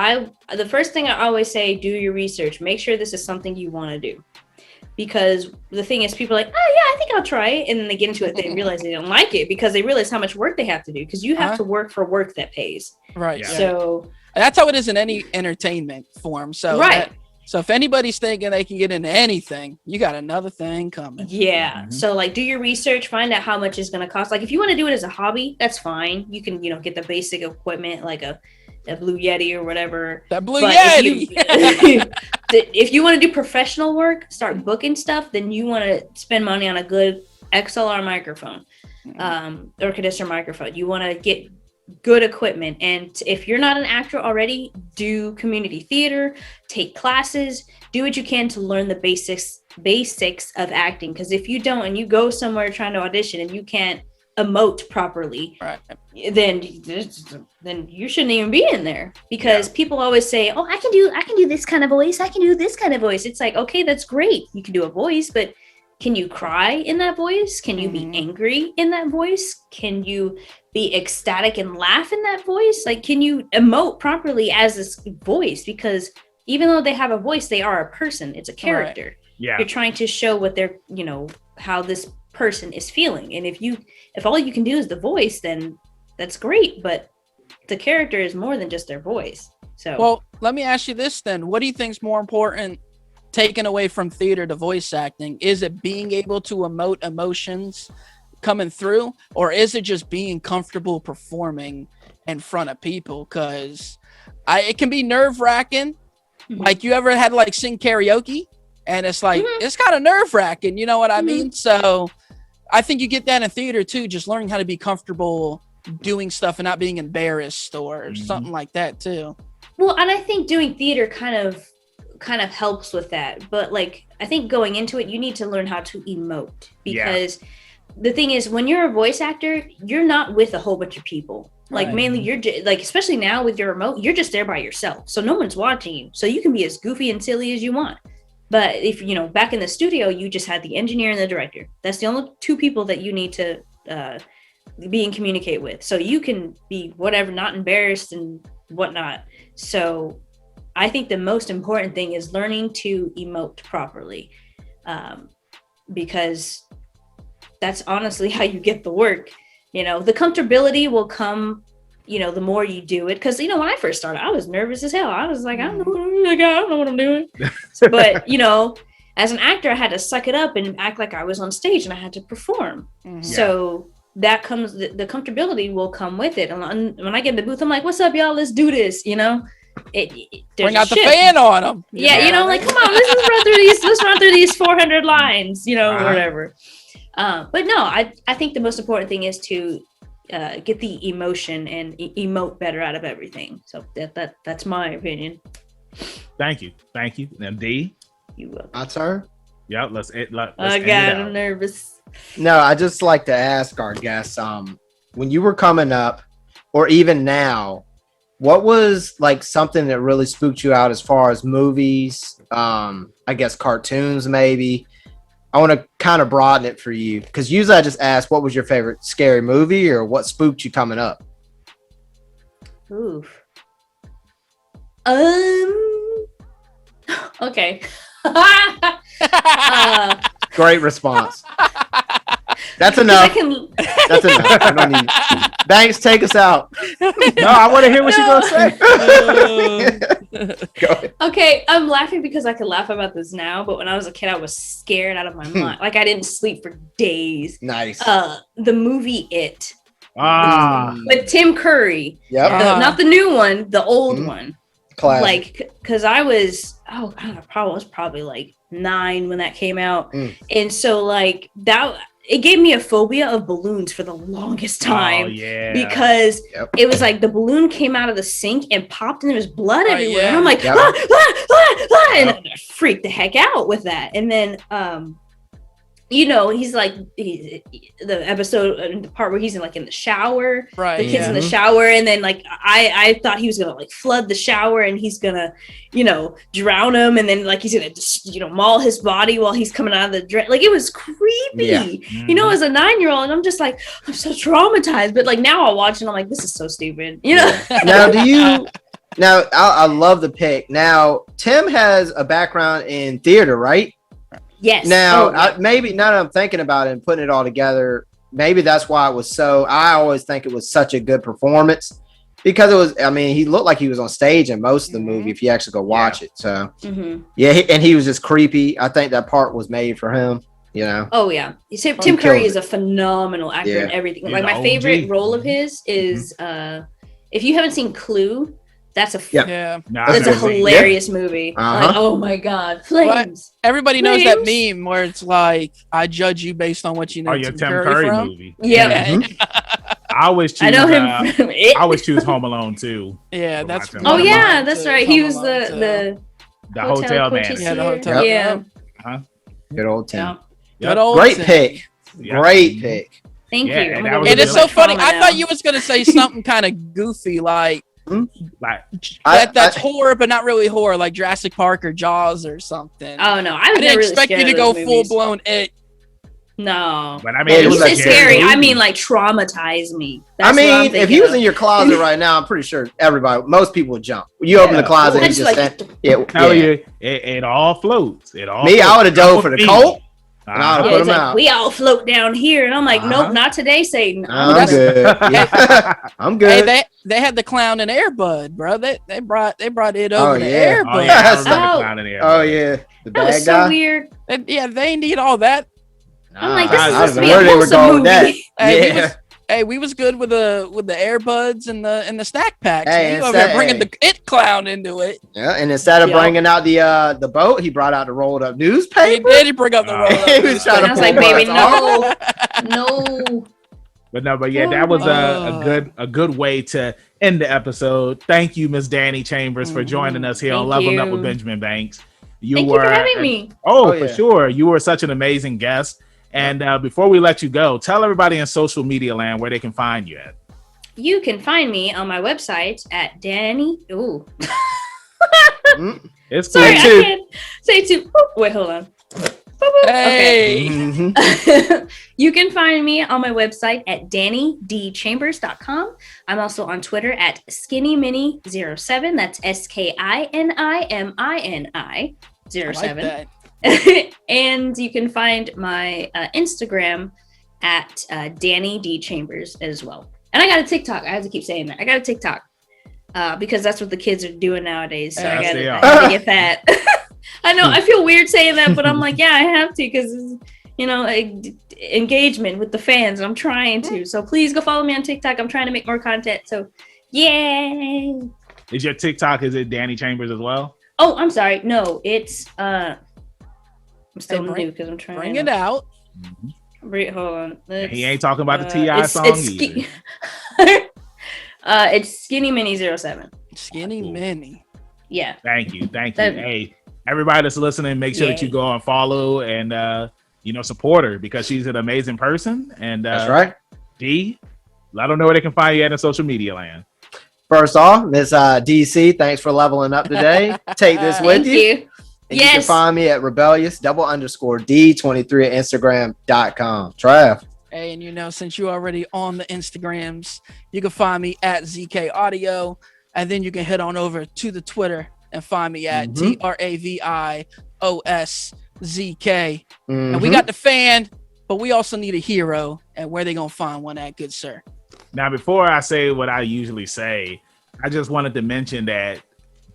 The first thing I always say, do your research. Make sure this is something you want to do. Because the thing is, people are like, oh yeah, I think I'll try it. And then they get into it, they realize they don't like it because they realize how much work they have to do. Because you have to work for work that pays. Right. Yeah. Yeah. So That's how it is in any entertainment form. So right. So if anybody's thinking they can get into anything, you got another thing coming. Yeah. Mhm. So like do your research, find out how much it's gonna cost. Like if you want to do it as a hobby, that's fine. You can, get the basic equipment like a Blue Yeti or whatever. That Blue But Yeti. if you want to do professional work, start booking stuff, then you want to spend money on a good XLR microphone, or condenser microphone. You want to get good equipment. And if you're not an actor already, do community theater, take classes, do what you can to learn the basics of acting. Because if you don't, and you go somewhere trying to audition and you can't emote properly, Right. then you shouldn't even be in there. Because people always say, oh, I can do this kind of voice, I can do this kind of voice. It's like, okay, that's great, you can do a voice, but can you cry in that voice? Can you be angry in that voice? Can you be ecstatic and laugh in that voice? Like, can you emote properly as this voice? Because even though they have a voice, they are a person, it's a character. Yeah. You're trying to show what they're, how this person is feeling. And if all you can do is the voice, then that's great, but the character is more than just their voice. So Well, let me ask you this then. What do you think is more important taken away from theater to voice acting? Is it being able to emote emotions coming through, or is it just being comfortable performing in front of people? Because it can be nerve-wracking. Like, you ever had like sing karaoke, and it's like it's kind of nerve-wracking, you know what I mean? So I think you get that in theater too, just learning how to be comfortable doing stuff and not being embarrassed or something like that too. Well, and I think doing theater kind of helps with that. But like, I think going into it, you need to learn how to emote, because the thing is, when you're a voice actor, you're not with a whole bunch of people. Like Right. mainly you're like, especially now with your remote, you're just there by yourself. So no one's watching you. So you can be as goofy and silly as you want. But if, back in the studio, you just had the engineer and the director. That's the only two people that you need to be and communicate with. So you can be whatever, not embarrassed and whatnot. So I think the most important thing is learning to emote properly, because that's honestly how you get the work. The comfortability will come, the more you do it. Because, when I first started, I was nervous as hell. I was like, I don't know what I'm doing. But, as an actor, I had to suck it up and act like I was on stage and I had to perform. Mhm. So that comes, the comfortability will come with it. And when I get in the booth, I'm like, what's up, y'all? Let's do this, there's Bring a out the shift. fan on them. Yeah, like, come on, let's run through these 400 lines, whatever. But no, I think the most important thing is to get the emotion and emote better out of everything. So that's my opinion. Thank you. And D. You will. My turn. Yeah, let's end Oh it God, out. I'm nervous. No, I just like to ask our guests, when you were coming up, or even now, what was like something that really spooked you out as far as movies? I guess cartoons, maybe. I want to kind of broaden it for you, because usually I just ask, what was your favorite scary movie or what spooked you coming up? Oof. Okay. Great response. That's 'cause enough. I can. That's enough. I don't need... Banks, take us out. No, I want to hear what you're gonna say. Go ahead. Okay, I'm laughing because I can laugh about this now, but when I was a kid, I was scared out of my mind. Like I didn't sleep for days. Nice. The movie It Ah, with Tim Curry, Yep. not the new one, the old Mhm. one. Classic. Like, because I was, I don't know, probably like 9 when that came out, and so like that, it gave me a phobia of balloons for the longest time. Oh, yeah. Because Yep. it was like the balloon came out of the sink and popped, and there was blood everywhere. yeah. And I'm like, Yep. and I freaked the heck out with that. And then, he's like, the episode, the part where he's in the shower, Right. the kids yeah. in the shower, and then like I thought he was gonna like flood the shower and he's gonna drown him, and then like he's gonna just maul his body while he's coming out of the drain. Like it was creepy. Yeah. As a 9-year-old, and I'm just like, I'm so traumatized. But like now I'll watch and I'm like, this is so stupid. Now, now I love the pick. Now, Tim has a background in theater, right? Yes. Now, yeah. maybe now that I'm thinking about it and putting it all together, maybe that's why it was so. I always think it was such a good performance, because it was. I mean, he looked like he was on stage in most of the movie if you actually go watch it. So yeah, and he was just creepy. I think that part was made for him. Oh yeah, Tim killed Curry is it. a phenomenal actor Yeah. in everything. He's Like my an favorite OG. role of his is if you haven't seen Clue, that's a Yeah. Yeah. No, I've that's a never seen it. hilarious movie. Uh-huh. Like, oh my god, flames. Everybody knows that Flames. meme where it's like, I judge you based on what you know Oh, your Tim Tim Curry, Curry from. movie. Yeah, Mhm. I always choose. I know him. From it. I always choose Home Alone too. Yeah, that's. Oh, Oh one of yeah, mine, that's too. right. He Home was Alone, too. The hotel man. courtier. Yeah, the hotel. Yeah. Good old Tim. Yeah. Good old Great Tim. pick. Yeah. Great pick. Thank Yeah, you. and I'm that gonna was go And a it's good so one. funny. trauma I now. thought you was gonna say something kind of goofy, like Like, that's horror, but not really horror, like Jurassic Park or Jaws or something. Oh no, I I was didn't never really expect scared you to of go those full movies. blown It. No. but I mean, Yeah, it you was You a say like scary scary, I movie. mean like traumatize me. I That's what I'm mean, if thinking he was of. in your closet right now, I'm pretty sure most people would jump. You open the closet, I and just just like stand. Yeah, Tell yeah. you, it all floats. It all. Me, I floats. would have dove for the Colt. Uh-huh. And I would've yeah, put it's him like, out. we all float down here, and I'm like, Uh-huh. nope, not today, Satan. I'm That's- good. Yeah. I'm Hey, good. they had the clown and Airbud, bro. They brought it Oh, over to yeah. Airbud. Oh yeah, I Yes. remember Oh. the clown in there. Oh yeah, the That was bad so guy. weird. Yeah, they need all that. I'm like, this I is don't supposed to know be a where they were wholesome going with that. movie. Hey, we was good with the Airbuds and the snack packs. Hey, man. You it's over there that- bringing hey. the It clown into it. Yeah, and instead of Yeah. bringing out the boat, he brought out the rolled up He newspaper. did bring up the roll up. He was trying I to was pull like, baby, parts no, off. no. But yeah, that was a good way to end the episode. Thank you, Miss Dani Chambers, for joining us here on Thank Leveling Up you. with Benjamin Banks. You Thank were you for having me. Oh, for yeah. sure. You were such an amazing guest. And before we let you go, tell everybody in social media land where they can find you at. you can find me on my website at Dani. Ooh. It's Sorry, good. I can't say too. Wait, hold on. Hey. Mhm. You can find me on my website at DaniDChambers.com. I'm also on Twitter at SkinnyMini07. That's SKINIMINI 07. I like that. And you can find my Instagram at Dani D Chambers as well. And I got a TikTok. I have to keep saying that. I got a TikTok because that's what the kids are doing nowadays. So Yes, I they are. got to get that. I know I feel weird saying that, but I'm like, yeah, I have to because engagement with the fans. I'm trying to. So please go follow me on TikTok. I'm trying to make more content. So yay! Is your TikTok? Is it Dani Chambers as well? Oh, I'm sorry. No, it's I'm still Hey, new because I'm trying. Bring it out. Hold on. He ain't talking about the Ti it's, song it's either. it's Skinny Mini 07. Skinny Cool. Mini. Yeah. Thank you. That- Hey, everybody that's listening, make sure that you Yay. go and follow and support her because she's an amazing person. And That's right. D, let them know where they can find you at in social media land. First off, Miss DC, thanks for leveling up today. Take this with Thank you. you. And you can Yes. find me at rebellious_D23 at Instagram.com. Trav. Hey, and since you're already on the Instagrams, you can find me at ZK Audio, and then you can head on over to the Twitter and find me at TRAVIOSZK. And we got the fan, but we also need a hero. And where they gonna find one at, good sir? Now, before I say what I usually say, I just wanted to mention that,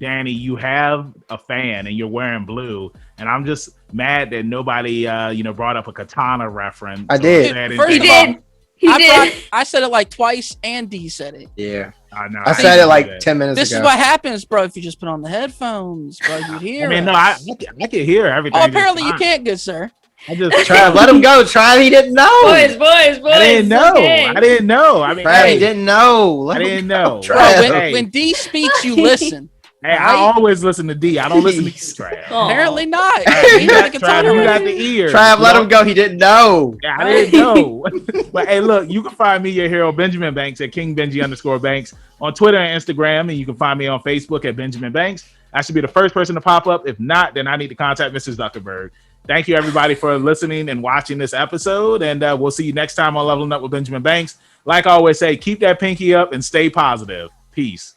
Dani, you have a fan and you're wearing blue. And I'm just mad that nobody, brought up a katana reference. I did. or said First anything of all, about- I said it like twice, and D said it. Yeah. I know. I said it didn't like do that. 10 minutes This ago. is what happens, bro. If you just put on the headphones, bro, you'd hear. I mean, no, us. I can hear everything. Oh, apparently just you fine. can't, good sir. I just Trav, let him go. Trav, he didn't know. boys. I didn't know. okay. I didn't know. I mean, Trav, he hey, didn't know. Let I him didn't go, know. Bro, Trav. Hey. when D speaks, you listen. Hey, I Right? always listen to D. I don't listen to you, Jeez. Trav. Aw. Apparently not. Trav, You got the Trav, katana you got reference. the ear. Trav, let him go. He didn't know. Yeah, I didn't know. But hey, look, you can find me, your hero, Benjamin Banks, at KingBenji_Banks on Twitter and Instagram. And you can find me on Facebook at Benjamin Banks. I should be the first person to pop up. If not, then I need to contact Mrs. Zuckerberg. Thank you, everybody, for listening and watching this episode. And we'll see you next time on Leveling Up with Benjamin Banks. Like I always say, keep that pinky up and stay positive. Peace.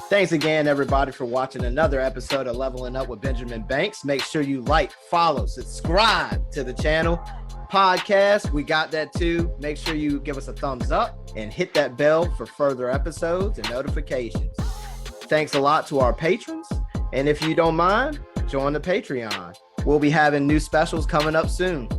Thanks again, everybody, for watching another episode of Leveling Up with Benjamin Banks. Make sure you like, follow, subscribe to the channel. Podcast, we got that too. Make sure you give us a thumbs up and hit that bell for further episodes and notifications. Thanks a lot to our patrons. And if you don't mind, join the Patreon. We'll be having new specials coming up soon.